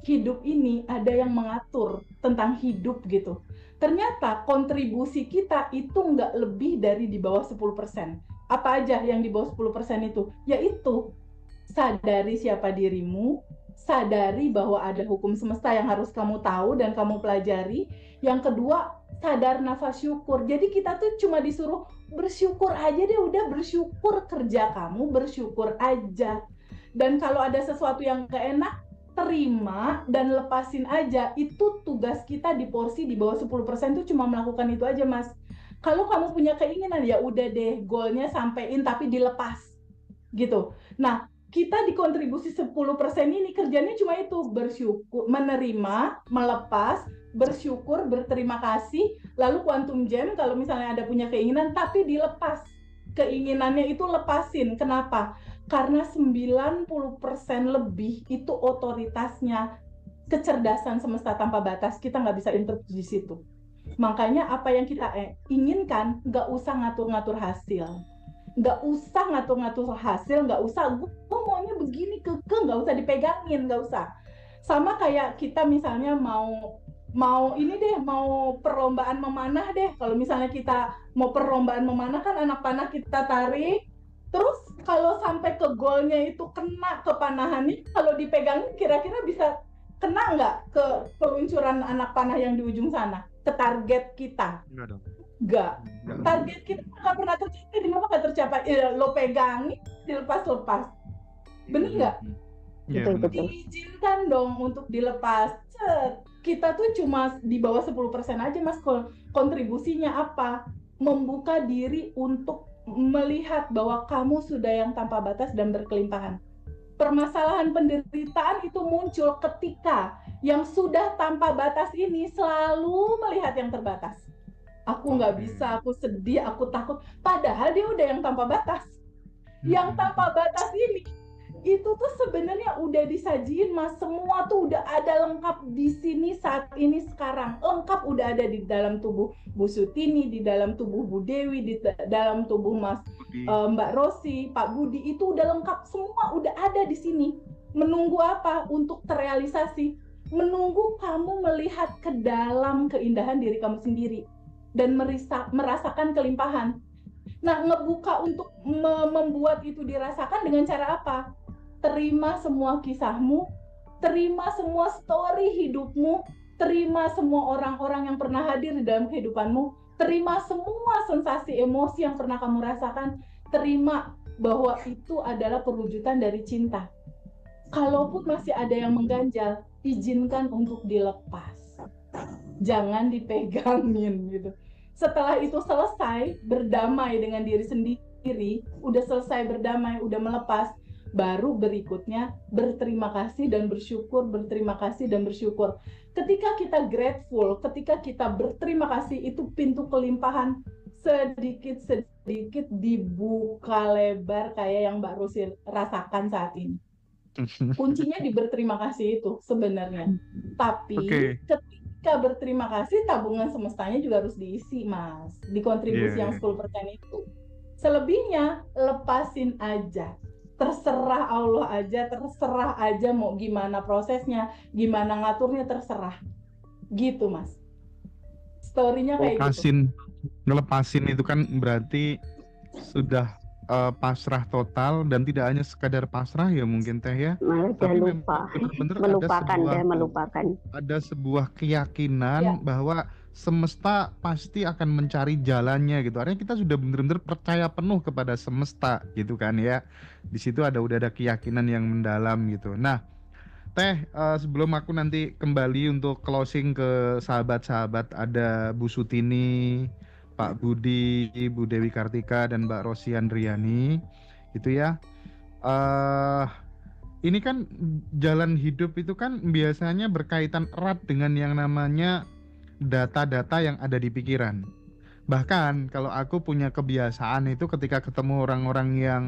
Hidup ini ada yang mengatur tentang hidup gitu. Ternyata kontribusi kita itu nggak lebih dari di bawah 10%. Apa aja yang di bawah 10% itu? Yaitu sadari siapa dirimu, sadari bahwa ada hukum semesta yang harus kamu tahu dan kamu pelajari. Yang kedua, sadar nafas syukur. Jadi kita tuh cuma disuruh bersyukur aja deh, udah bersyukur, kerja kamu bersyukur aja. Dan kalau ada sesuatu yang gak enak, terima dan lepasin aja. Itu tugas kita di porsi di bawah 10% itu cuma melakukan itu aja Mas. Kalau kamu punya keinginan ya udah deh, goalnya sampein tapi dilepas gitu. Nah, kita di kontribusi 10% ini kerjanya cuma itu, bersyukur, menerima, melepas, bersyukur, berterima kasih, lalu quantum jam kalau misalnya ada punya keinginan tapi dilepas. Keinginannya itu lepasin. Kenapa? Karena 90% lebih itu otoritasnya kecerdasan semesta tanpa batas, kita nggak bisa intervensi di situ. Makanya apa yang kita inginkan, nggak usah ngatur-ngatur hasil. Nggak usah ngatur-ngatur hasil, nggak usah, gue maunya begini, nggak usah dipegangin, nggak usah. Sama kayak kita misalnya mau ini deh, mau perlombaan memanah deh. Kalau misalnya kita mau perlombaan memanah kan anak panah kita tarik, terus kalau sampai ke golnya itu kena ke panahannya, kalau dipegangin kira-kira bisa kena nggak ke peluncuran anak panah yang di ujung sana, ke target kita? Enggak dong. Enggak. Target kita nggak pernah tercapai. Kenapa nggak tercapai? Lo pegangin, dilepas-lepas. Bener nggak? Iya, Diizinkan dong untuk dilepas. Kita tuh cuma di bawah 10% aja, Mas. Kontribusinya apa? Membuka diri untuk melihat bahwa kamu sudah yang tanpa batas dan berkelimpahan. Permasalahan penderitaan itu muncul ketika yang sudah tanpa batas ini selalu melihat yang terbatas. Aku nggak bisa, aku sedih, aku takut. Padahal dia udah yang tanpa batas. Yang tanpa batas ini, itu tuh sebenarnya udah disajiin, Mas. Semua tuh udah ada lengkap di sini saat ini sekarang. Lengkap udah ada di dalam tubuh Bu Sutini, di dalam tubuh Bu Dewi, di dalam tubuh Mas Mbak Rosi, Pak Budi. Itu udah lengkap, semua udah ada di sini. Menunggu apa? Untuk terrealisasi. Menunggu kamu melihat ke dalam keindahan diri kamu sendiri dan merasakan kelimpahan. Nah, ngebuka untuk membuat itu dirasakan dengan cara apa? Terima semua kisahmu, terima semua story hidupmu, terima semua orang-orang yang pernah hadir di dalam kehidupanmu, terima semua sensasi emosi yang pernah kamu rasakan, terima bahwa itu adalah perwujudan dari cinta. Kalaupun masih ada yang mengganjal, izinkan untuk dilepas. Jangan dipegangin gitu. Setelah itu selesai, berdamai dengan diri sendiri, udah selesai berdamai, udah melepas, baru berikutnya berterima kasih dan bersyukur, berterima kasih dan bersyukur. Ketika kita grateful, ketika kita berterima kasih, itu pintu kelimpahan sedikit-sedikit dibuka lebar kayak yang Mbak Rosi rasakan saat ini. Kuncinya di berterima kasih itu sebenarnya. Tapi ketika berterima kasih, tabungan semestanya juga harus diisi, Mas. Di kontribusi yang 10% itu. Selebihnya lepasin aja. Terserah Allah aja, terserah aja mau gimana prosesnya, gimana ngaturnya, terserah. Gitu, Mas. Story-nya kayak gitu. Ngelepasin itu kan berarti sudah pasrah total, dan tidak hanya sekadar pasrah ya mungkin Teh ya, tapi lupa. Melupakan. Ada sebuah keyakinan bahwa semesta pasti akan mencari jalannya gitu. Artinya kita sudah benar-benar percaya penuh kepada semesta gitu kan ya. Di situ udah ada keyakinan yang mendalam gitu. Nah, Teh, sebelum aku nanti kembali untuk closing ke sahabat-sahabat, ada Bu Sutini, Pak Budi, Bu Dewi Kartika, dan Mbak Rosi Andriani, gitu ya. Ini kan jalan hidup itu kan biasanya berkaitan erat dengan yang namanya data-data yang ada di pikiran. Bahkan kalau aku punya kebiasaan itu ketika ketemu orang-orang yang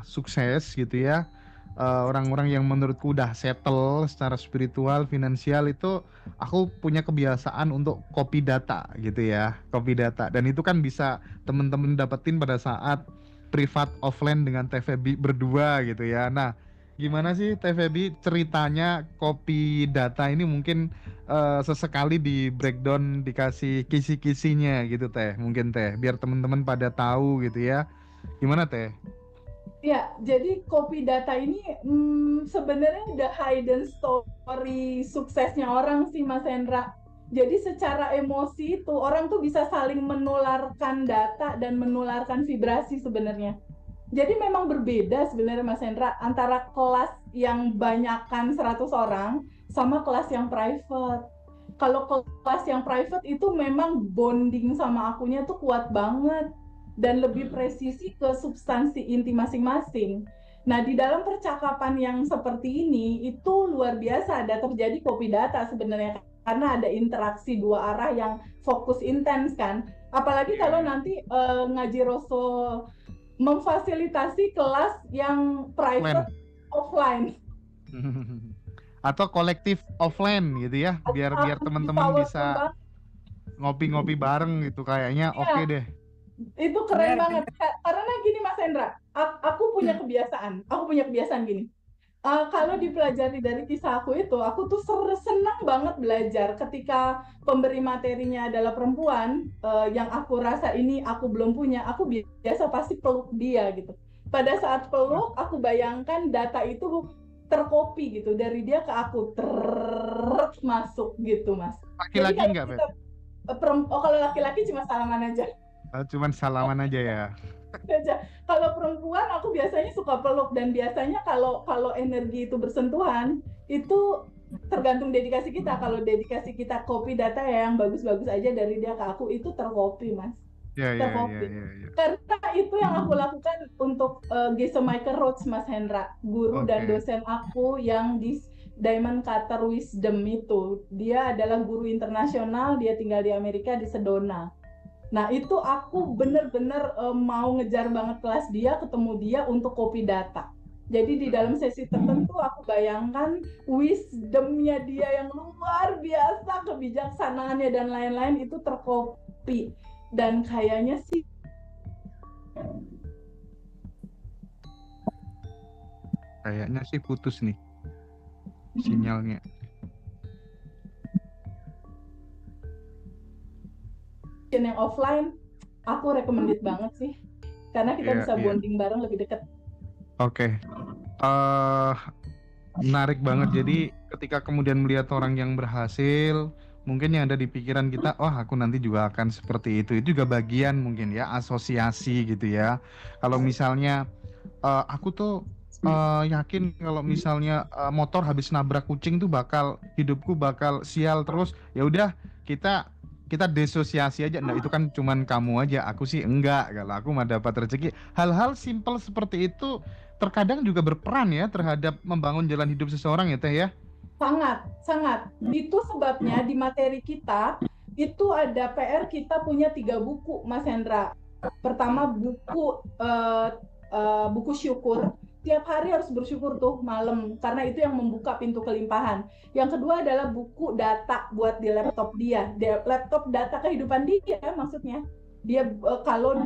sukses gitu ya, orang-orang yang menurutku udah settle secara spiritual, finansial, itu aku punya kebiasaan untuk copy data gitu ya, copy data. Dan itu kan bisa temen-temen dapetin pada saat privat offline dengan Teh Feby berdua gitu ya. Nah, gimana sih Teh Feby ceritanya copy data ini? Mungkin sesekali di breakdown, dikasih kisi-kisinya gitu Teh, mungkin Teh, biar temen-temen pada tahu gitu ya. Gimana Teh? Ya, jadi copy data ini sebenarnya udah hidden story suksesnya orang sih, Mas Hendra. Jadi secara emosi itu orang tuh bisa saling menularkan data dan menularkan vibrasi sebenarnya. Jadi memang berbeda sebenarnya Mas Hendra antara kelas yang banyakan 100 orang sama kelas yang private. Kalau kelas yang private itu memang bonding sama akunya tuh kuat banget dan lebih presisi ke substansi inti masing-masing. Nah, di dalam percakapan yang seperti ini, itu luar biasa ada terjadi copy data sebenarnya, karena ada interaksi dua arah yang fokus intens kan. Apalagi kalau nanti Ngaji Roso memfasilitasi kelas yang private offline. Atau kolektif offline gitu ya, biar teman-teman bisa ngopi-ngopi bareng gitu, kayaknya oke deh. Itu keren banget. Karena gini Mas Hendra, aku punya kebiasaan gini. Kalau dipelajari dari kisah aku itu, aku tuh senang banget belajar ketika pemberi materinya adalah perempuan, yang aku rasa ini aku belum punya, aku biasa pasti peluk dia gitu. Pada saat peluk, aku bayangkan data itu terkopi gitu dari dia ke aku masuk gitu Mas. Laki-laki enggak, Beb? Kalau laki-laki cuma salaman aja. Cuman salaman aja ya. Kalau perempuan aku biasanya suka peluk, dan biasanya kalau energi itu bersentuhan itu tergantung dedikasi kita. Kalau dedikasi kita copy data yang bagus-bagus aja dari dia ke aku, itu tercopy Mas. Tercopy. Karena itu yang aku lakukan untuk Gese Michael Roach Mas Hendra, guru dan dosen aku yang di Diamond Cutter Wisdom itu. Dia adalah guru internasional, dia tinggal di Amerika di Sedona. Nah itu aku bener-bener mau ngejar banget kelas dia, ketemu dia untuk copy data. Jadi di dalam sesi tertentu aku bayangkan wisdomnya dia yang luar biasa, kebijaksanaannya dan lain-lain itu tercopy. Dan kayaknya sih putus nih sinyalnya. Yang offline aku recommended banget sih, karena kita bisa bonding bareng lebih dekat. Menarik banget. Jadi ketika kemudian melihat orang yang berhasil, mungkin yang ada di pikiran kita, wah aku nanti juga akan seperti itu. Itu juga bagian mungkin ya asosiasi gitu ya. Kalau misalnya aku tuh yakin kalau misalnya motor habis nabrak kucing tuh hidupku bakal sial terus. Ya udah kita desosiasi aja. Nah itu kan cuman kamu aja, aku sih enggak. Kalau aku mah dapat rezeki. Hal-hal simpel seperti itu terkadang juga berperan ya terhadap membangun jalan hidup seseorang ya Teh ya. Sangat. Itu sebabnya di materi kita itu ada PR, kita punya 3 buku Mas Hendra. Pertama buku syukur. Tiap hari harus bersyukur tuh malam, karena itu yang membuka pintu kelimpahan. Yang kedua adalah buku data buat di laptop dia. Laptop data kehidupan dia maksudnya. Dia kalau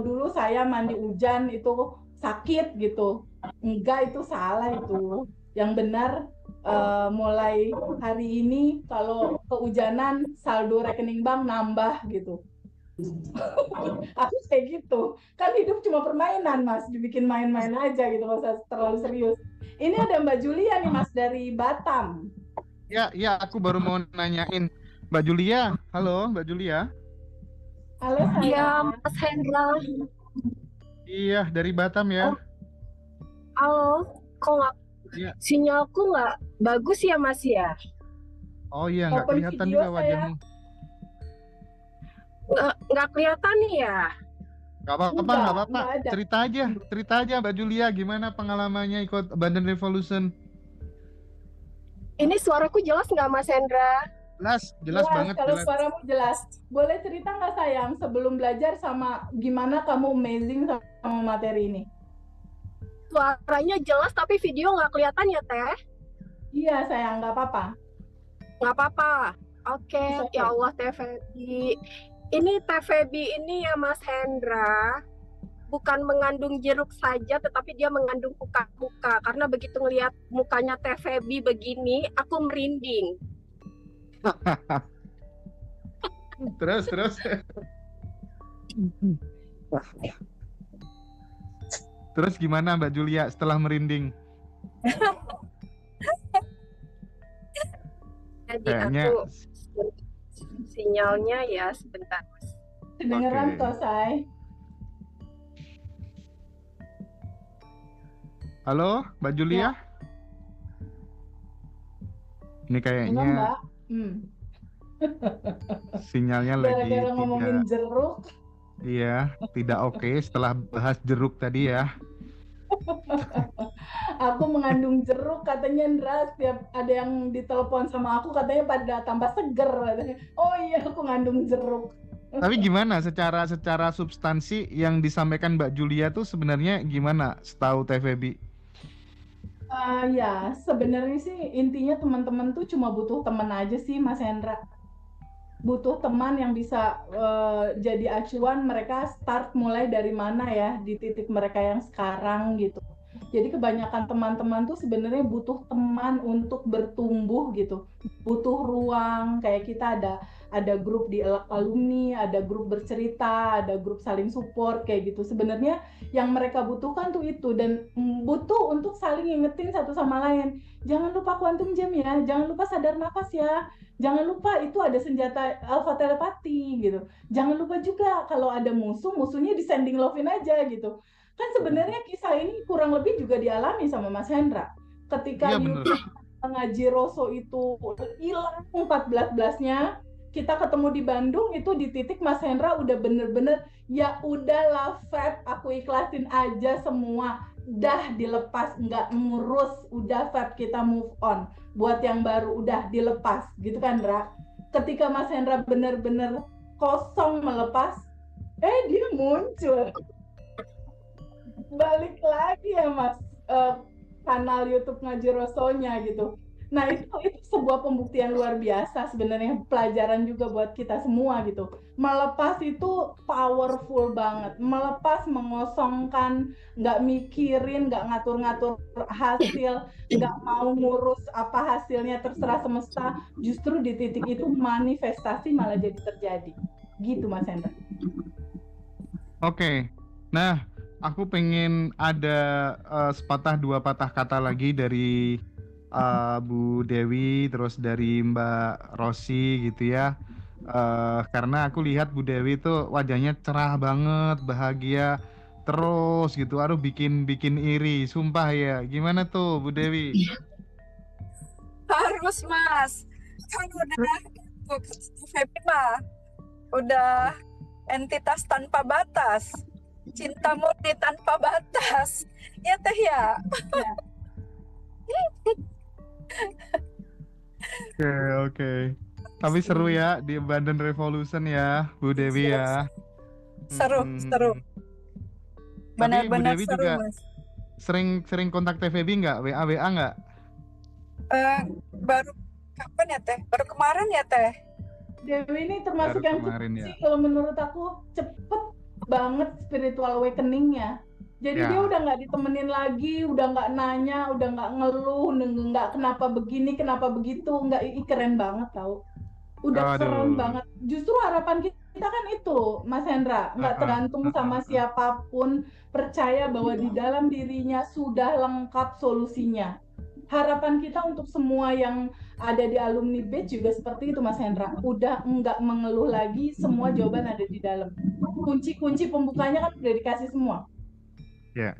dulu saya mandi hujan itu sakit gitu. Enggak, itu salah itu. Yang benar mulai hari ini kalau kehujanan saldo rekening bank nambah gitu. Aku kayak gitu. Kan hidup cuma permainan Mas, dibikin main-main aja gitu, nggak usah terlalu serius. Ini ada Mbak Julia nih Mas dari Batam. Ya, aku baru mau nanyain Mbak Julia. Halo Mbak Julia. Halo sayang. Iya Mas Hendra. Iya, dari Batam ya. Halo, kok nggak sinyalku nggak bagus ya Mas ya? Oh iya, nggak kelihatan juga wajahmu. Nggak kelihatan nih ya? Nggak apa-apa. Cerita aja Mbak Julia, gimana pengalamannya ikut Abundant Revolution? Ini suaraku jelas nggak Mas Hendra? Jelas banget. Kalau suaramu jelas. Boleh cerita nggak sayang, sebelum belajar sama gimana kamu amazing sama materi ini? Suaranya jelas tapi video nggak kelihatan ya Teh? Iya sayang, nggak apa-apa. Nggak apa-apa. Oke. Ya Allah Teh Febi. Ini Teh Febi ini ya Mas Hendra, bukan mengandung jeruk saja, tetapi dia mengandung muka-muka. Karena begitu ngelihat mukanya Teh Febi begini, aku merinding. Terus. Terus gimana Mbak Julia setelah merinding? Jadi aku sinyalnya ya sebentar. Kedengeran toh Say? Halo Mbak Julia? Ya. Ini kayaknya Mbak. Sinyalnya lagi gara-gara ngomongin jeruk. Iya, tidak oke setelah bahas jeruk tadi ya. Aku mengandung jeruk katanya, Ndra. Setiap ada yang ditelepon sama aku katanya pada tambah seger katanya. Oh iya, aku ngandung jeruk. Tapi gimana secara substansi yang disampaikan Mbak Julia tuh sebenarnya gimana setahu Teh Feby? Ya, sebenarnya sih intinya teman-teman tuh cuma butuh teman aja sih, Mas Hendra. Butuh teman yang bisa jadi acuan mereka start mulai dari mana ya di titik mereka yang sekarang gitu. Jadi kebanyakan teman-teman tuh sebenarnya butuh teman untuk bertumbuh gitu. Butuh ruang, kayak kita ada grup di alumni, ada grup bercerita, ada grup saling support kayak gitu. Sebenarnya yang mereka butuhkan tuh itu, dan butuh untuk saling ingetin satu sama lain. Jangan lupa quantum jam ya, jangan lupa sadar nafas ya. Jangan lupa itu ada senjata alpha telepati gitu. Jangan lupa juga kalau ada musuhnya di sending love-in aja gitu. Kan sebenarnya kisah ini kurang lebih juga dialami sama Mas Hendra. Ketika ngaji Rosso itu hilang 14-belasnya, kita ketemu di Bandung itu di titik Mas Hendra udah bener-bener ya udahlah Feb, aku ikhlasin aja semua, dah dilepas, nggak ngurus, udah Feb kita move on, buat yang baru udah dilepas gitu kan Dra. Ketika Mas Hendra bener-bener kosong melepas, dia muncul balik lagi ya Mas, kanal YouTube Ngaji Rosonya gitu. Nah itu sebuah pembuktian luar biasa sebenarnya, pelajaran juga buat kita semua gitu. Melepas itu powerful banget, melepas mengosongkan, nggak mikirin, nggak ngatur-ngatur hasil, nggak mau ngurus apa hasilnya, terserah semesta. Justru di titik itu manifestasi malah jadi terjadi gitu Mas Hendra. Oke. Nah, aku pengen ada sepatah dua patah kata lagi dari Bu Dewi, terus dari Mbak Rosi gitu ya. Karena aku lihat Bu Dewi tuh wajahnya cerah banget, bahagia terus gitu. Aduh, bikin iri, sumpah ya. Gimana tuh Bu Dewi? Harus Mas, kan udah Feby mah udah entitas tanpa batas, cinta murni tanpa batas, ya Teh ya. Oke. Tapi seru ya di Abundant Revolution ya, Bu Dewi ya. Seru. Benar-benar seru juga Mas. Sering kontak Teh Feby nggak? WA nggak? Baru kapan ya Teh? Baru kemarin ya Teh. Dewi ini termasuk Baru yang kemarin, cepet ya. sih kalau menurut aku, cepet banget spiritual awakening-nya. Jadi dia udah nggak ditemenin lagi, udah nggak nanya, udah nggak ngeluh, nggak kenapa begini, kenapa begitu, nggak, keren banget tau. Udah keren banget. Justru harapan kita kan itu, Mas Hendra, nggak tergantung sama siapapun, percaya bahwa di dalam dirinya sudah lengkap solusinya. Harapan kita untuk semua yang ada di alumni batch juga seperti itu Mas Hendra. Udah nggak mengeluh lagi, semua jawaban ada di dalam. Kunci-kunci pembukanya kan udah dikasih semua. Iya.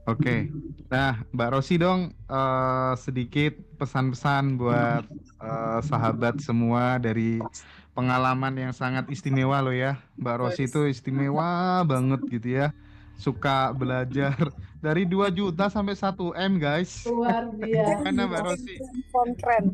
Oke. Nah, Mbak Rosi dong, sedikit pesan-pesan buat sahabat semua dari pengalaman yang sangat istimewa loh ya. Mbak Rosi itu istimewa banget gitu ya. Suka belajar dari 2 juta sampai 1 M guys. Luar biasa. Gimana Mbak Rosi? Keren.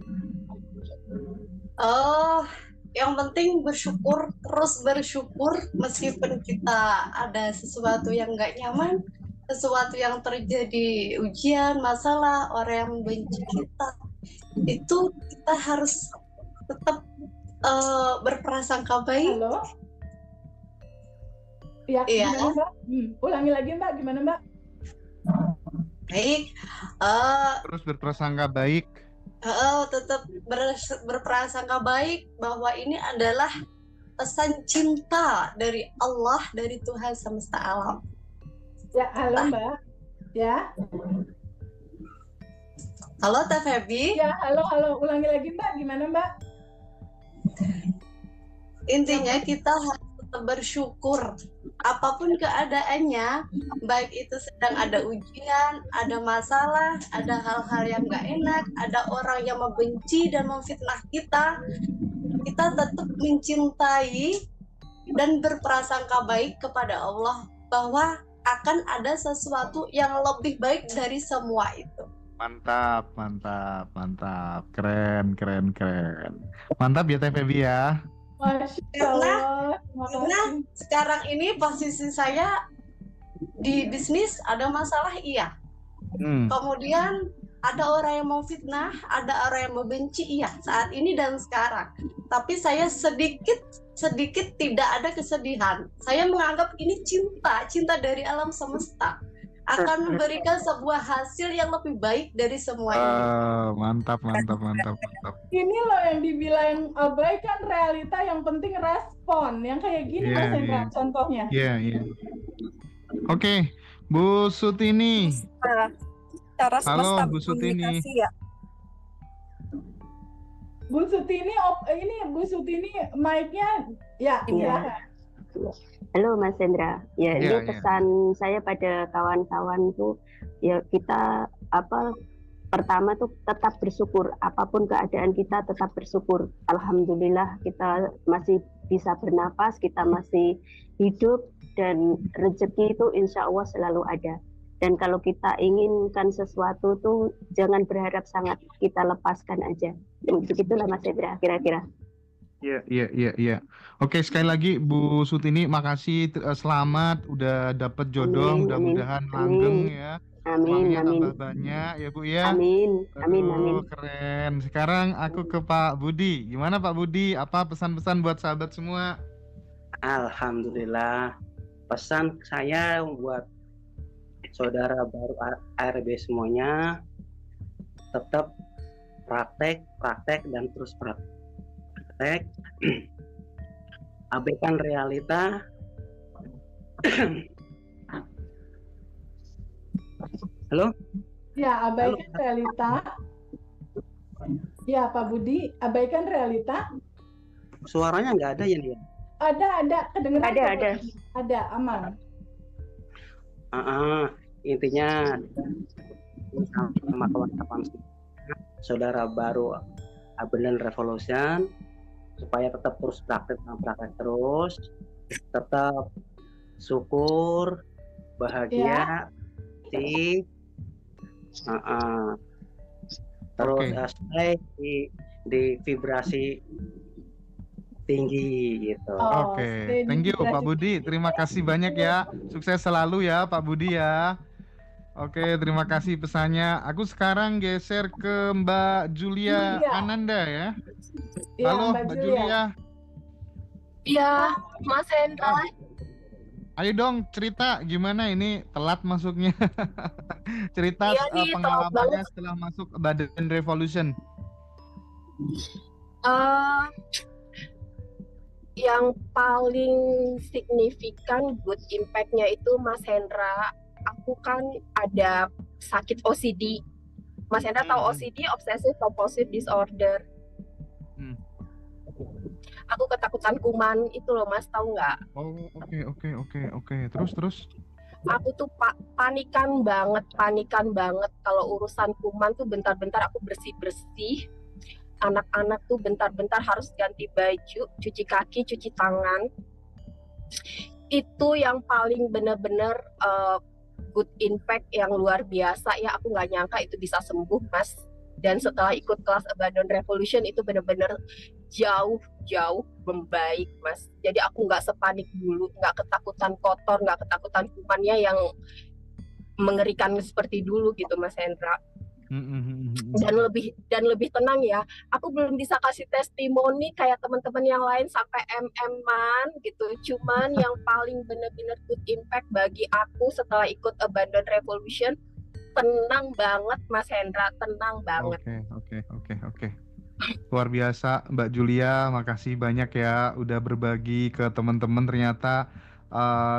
Yang penting bersyukur, terus bersyukur meskipun kita ada sesuatu yang nggak nyaman, sesuatu yang terjadi, ujian, masalah, orang yang membenci kita, itu kita harus tetap berprasangka baik. Halo? Ya, iya. Gimana Mbak? Ulangi lagi Mbak, gimana Mbak? Baik. Terus berprasangka baik. Tetap berprasangka baik bahwa ini adalah pesan cinta dari Allah, dari Tuhan semesta alam. Ya, halo Mbak. Ya. Halo Teh Feby. Ya, halo. Ulangi lagi Mbak, gimana Mbak? Intinya kita harus tetap bersyukur apapun keadaannya, baik itu sedang ada ujian, ada masalah, ada hal-hal yang nggak enak, ada orang yang membenci dan memfitnah kita tetap mencintai dan berprasangka baik kepada Allah bahwa akan ada sesuatu yang lebih baik dari semua itu. Mantap, mantap, mantap. Keren, keren, keren. Mantap ya Teh Feby ya. Masya Allah. Karena sekarang ini posisi saya di bisnis ada masalah, iya. Kemudian ada orang yang mau fitnah, ada orang yang mau benci, iya, saat ini dan sekarang. Tapi saya sedikit tidak ada kesedihan. Saya menganggap ini cinta dari alam semesta akan memberikan sebuah hasil yang lebih baik dari semua ini. Mantap, mantap, mantap, mantap. Ini loh yang dibilang abaikan realita, yang penting respon. Yang kayak gini Mas Hendra contohnya. Iya. Oke, Bu Sutini. Cara semesta Halo Bu Sutini. ya. Bu Sutini, ini Bu Sutini mic-nya ya. Halo Mas Hendra. Ya, ini pesan saya pada kawan-kawan tuh, ya kita pertama tuh tetap bersyukur, apapun keadaan kita tetap bersyukur. Alhamdulillah kita masih bisa bernapas, kita masih hidup, dan rezeki itu insya Allah selalu ada. Dan kalau kita inginkan sesuatu tuh jangan berharap sangat, kita lepaskan aja. Begitulah Mas Hendra kira-kira. Iya. Oke, sekali lagi Bu Sutini, makasih, selamat udah dapet jodoh, mudah-mudahan langgeng ya. Amin. Tambah banyak ya Bu ya. Amin. Keren. Sekarang aku ke Pak Budi. Gimana Pak Budi? Apa pesan-pesan buat sahabat semua? Alhamdulillah. Pesan saya buat saudara baru ARB semuanya, tetap praktek dan terus praktek. Abaikan realita. Halo? Ya, abaikan realita. Ya, Pak Budi, abaikan realita. Suaranya nggak ada ya nih? Ada, kedengeran. Ada, aman. Intinya sama kawan-kawan saudara baru Abundant Revolution, supaya tetap terus praktek terus, tetap syukur, bahagia, sih, terus stay di vibrasi tinggi gitu. Oke. Thank you Pak Budi, terima kasih banyak ya, sukses selalu ya Pak Budi ya. Oke, terima kasih pesannya. Aku sekarang geser ke Mbak Julia Ananda ya. Halo Mbak Julia. Iya, Mas Hendra. Ayo dong cerita gimana ini, telat masuknya. Cerita pengalamannya setelah masuk Abundant Revolution. Yang paling signifikan good impact-nya itu Mas Hendra, aku kan ada sakit OCD. Mas Hendra tahu OCD, Obsessive Compulsive Disorder. Aku ketakutan kuman itu loh Mas, tahu nggak? Oh, oke. Terus? Aku tuh panikan banget kalau urusan kuman tuh bentar-bentar aku bersih-bersih. Anak-anak tuh bentar-bentar harus ganti baju, cuci kaki, cuci tangan. Itu yang paling benar-benar good impact yang luar biasa ya. Aku nggak nyangka itu bisa sembuh Mas. Dan setelah ikut kelas Abundant Revolution itu benar-benar jauh membaik Mas. Jadi aku nggak sepanik dulu, nggak ketakutan kotor, nggak ketakutan kumannya yang mengerikan seperti dulu gitu Mas Hendra. Dan lebih tenang ya. Aku belum bisa kasih testimoni kayak teman-teman yang lain sampai MM-an gitu. Cuman yang paling benar-benar good impact bagi aku setelah ikut Abundant Revolution, tenang banget Mas Hendra, tenang banget. Oke. Luar biasa Mbak Julia, makasih banyak ya udah berbagi ke teman-teman. Ternyata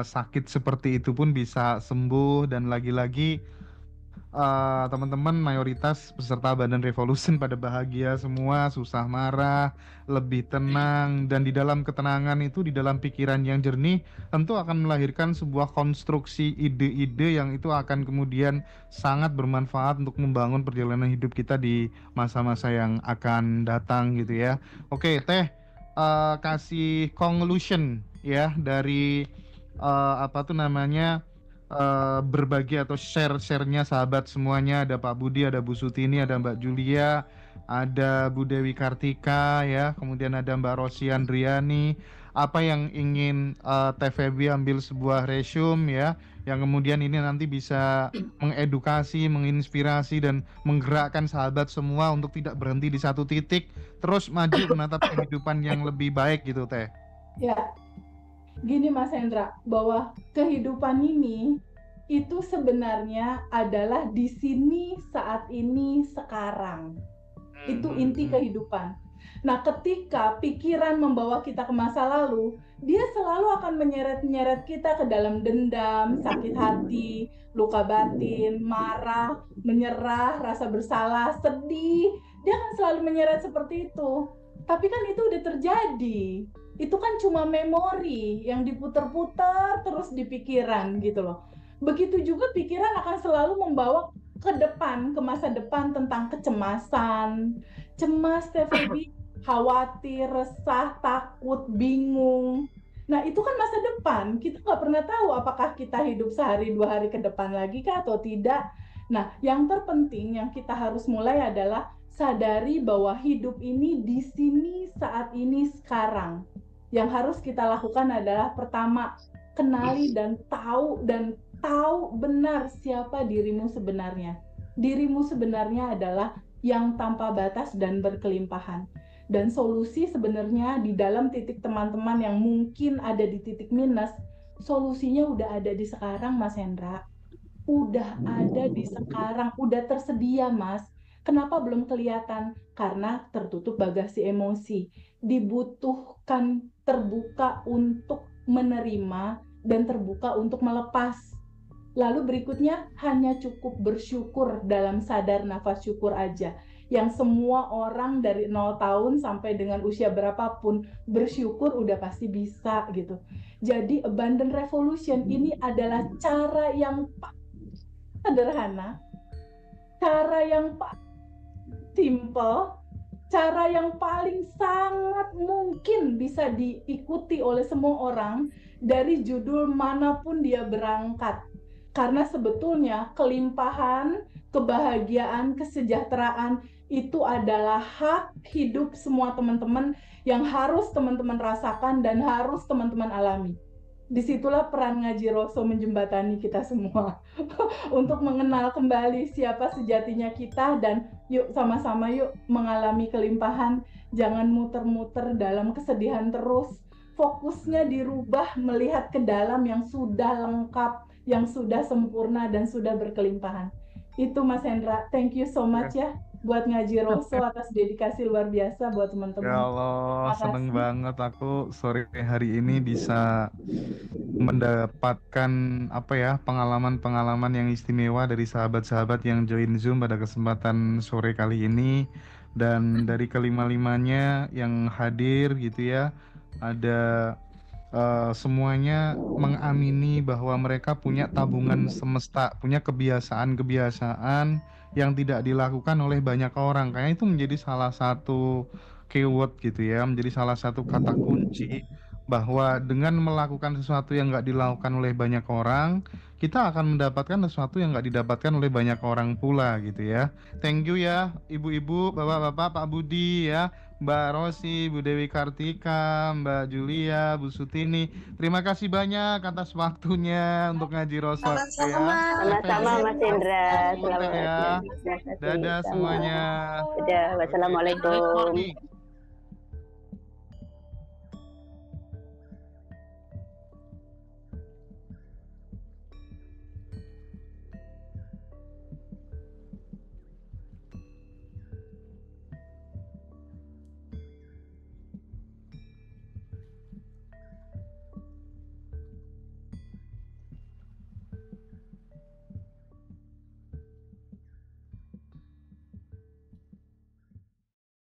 sakit seperti itu pun bisa sembuh, dan lagi-lagi teman-teman mayoritas peserta Abundant Revolution pada bahagia semua, susah marah, lebih tenang, dan di dalam ketenangan itu, di dalam pikiran yang jernih, tentu akan melahirkan sebuah konstruksi ide-ide yang itu akan kemudian sangat bermanfaat untuk membangun perjalanan hidup kita di masa-masa yang akan datang gitu ya. Oke, Teh, kasih conclusion ya dari berbagi atau share-nya sahabat semuanya. Ada Pak Budi, ada Bu Sutini, ada Mbak Julia, ada Bu Dewi Kartika ya, kemudian ada Mbak Rosi Andriani. Apa yang ingin Teh Feby ambil sebuah resume ya, yang kemudian ini nanti bisa mengedukasi, menginspirasi dan menggerakkan sahabat semua untuk tidak berhenti di satu titik, terus maju menatap kehidupan yang lebih baik gitu Teh. Ya, gini Mas Hendra, bahwa kehidupan ini itu sebenarnya adalah di sini, saat ini, sekarang. Itu inti kehidupan. Nah, ketika pikiran membawa kita ke masa lalu, dia selalu akan menyeret-nyeret kita ke dalam dendam, sakit hati, luka batin, marah, menyerah, rasa bersalah, sedih. Dia akan selalu menyeret seperti itu. Tapi kan itu udah terjadi. Itu kan cuma memori yang diputar-putar terus di pikiran gitu loh. Begitu juga pikiran akan selalu membawa ke depan, ke masa depan tentang kecemasan, cemas, Feby, khawatir, resah, takut, bingung. Nah itu kan masa depan, kita nggak pernah tahu apakah kita hidup sehari dua hari ke depan lagi kah atau tidak. Nah yang terpenting yang kita harus mulai adalah sadari bahwa hidup ini di sini, saat ini, sekarang. Yang harus kita lakukan adalah pertama, kenali dan tahu benar siapa dirimu sebenarnya. Dirimu sebenarnya adalah yang tanpa batas dan berkelimpahan. Dan solusi sebenarnya di dalam titik teman-teman yang mungkin ada di titik minus, solusinya udah ada di sekarang Mas Hendra. Udah ada di sekarang, udah tersedia Mas. Kenapa belum kelihatan? Karena tertutup bagasi emosi. Dibutuhkan terbuka untuk menerima dan terbuka untuk melepas. Lalu berikutnya hanya cukup bersyukur dalam sadar nafas syukur aja. Yang semua orang dari 0 tahun sampai dengan usia berapapun bersyukur udah pasti bisa gitu. Jadi Abundant Revolution ini adalah cara yang sederhana, cara yang simple, cara yang paling sangat mungkin bisa diikuti oleh semua orang dari judul manapun dia berangkat. Karena sebetulnya kelimpahan, kebahagiaan, kesejahteraan itu adalah hak hidup semua teman-teman yang harus teman-teman rasakan dan harus teman-teman alami. Disitulah peran Ngaji Roso menjembatani kita semua untuk mengenal kembali siapa sejatinya kita dan yuk sama-sama yuk mengalami kelimpahan. Jangan muter-muter dalam kesedihan terus. Fokusnya dirubah melihat ke dalam yang sudah lengkap, yang sudah sempurna dan sudah berkelimpahan. Itu Mas Hendra, thank you so much ya buat Ngaji Roso atas dedikasi luar biasa buat teman-teman. Ya Allah, seneng banget aku sore hari ini bisa mendapatkan pengalaman-pengalaman yang istimewa dari sahabat-sahabat yang join Zoom pada kesempatan sore kali ini. Dan dari kelima-limanya yang hadir gitu ya, ada semuanya mengamini bahwa mereka punya tabungan semesta, punya kebiasaan-kebiasaan yang tidak dilakukan oleh banyak orang. Kayaknya itu menjadi salah satu keyword gitu ya, menjadi salah satu kata kunci bahwa dengan melakukan sesuatu yang nggak dilakukan oleh banyak orang, kita akan mendapatkan sesuatu yang nggak didapatkan oleh banyak orang pula gitu ya. Thank you ya ibu-ibu, bapak-bapak, Pak Budi ya, Mbak Rosi, Bu Dewi Kartika, Mbak Julia, Bu Sutini. Terima kasih banyak atas waktunya untuk Ngaji Roso. Sama-sama Mas Hendra. Dadah semuanya. Dadah, wassalamualaikum.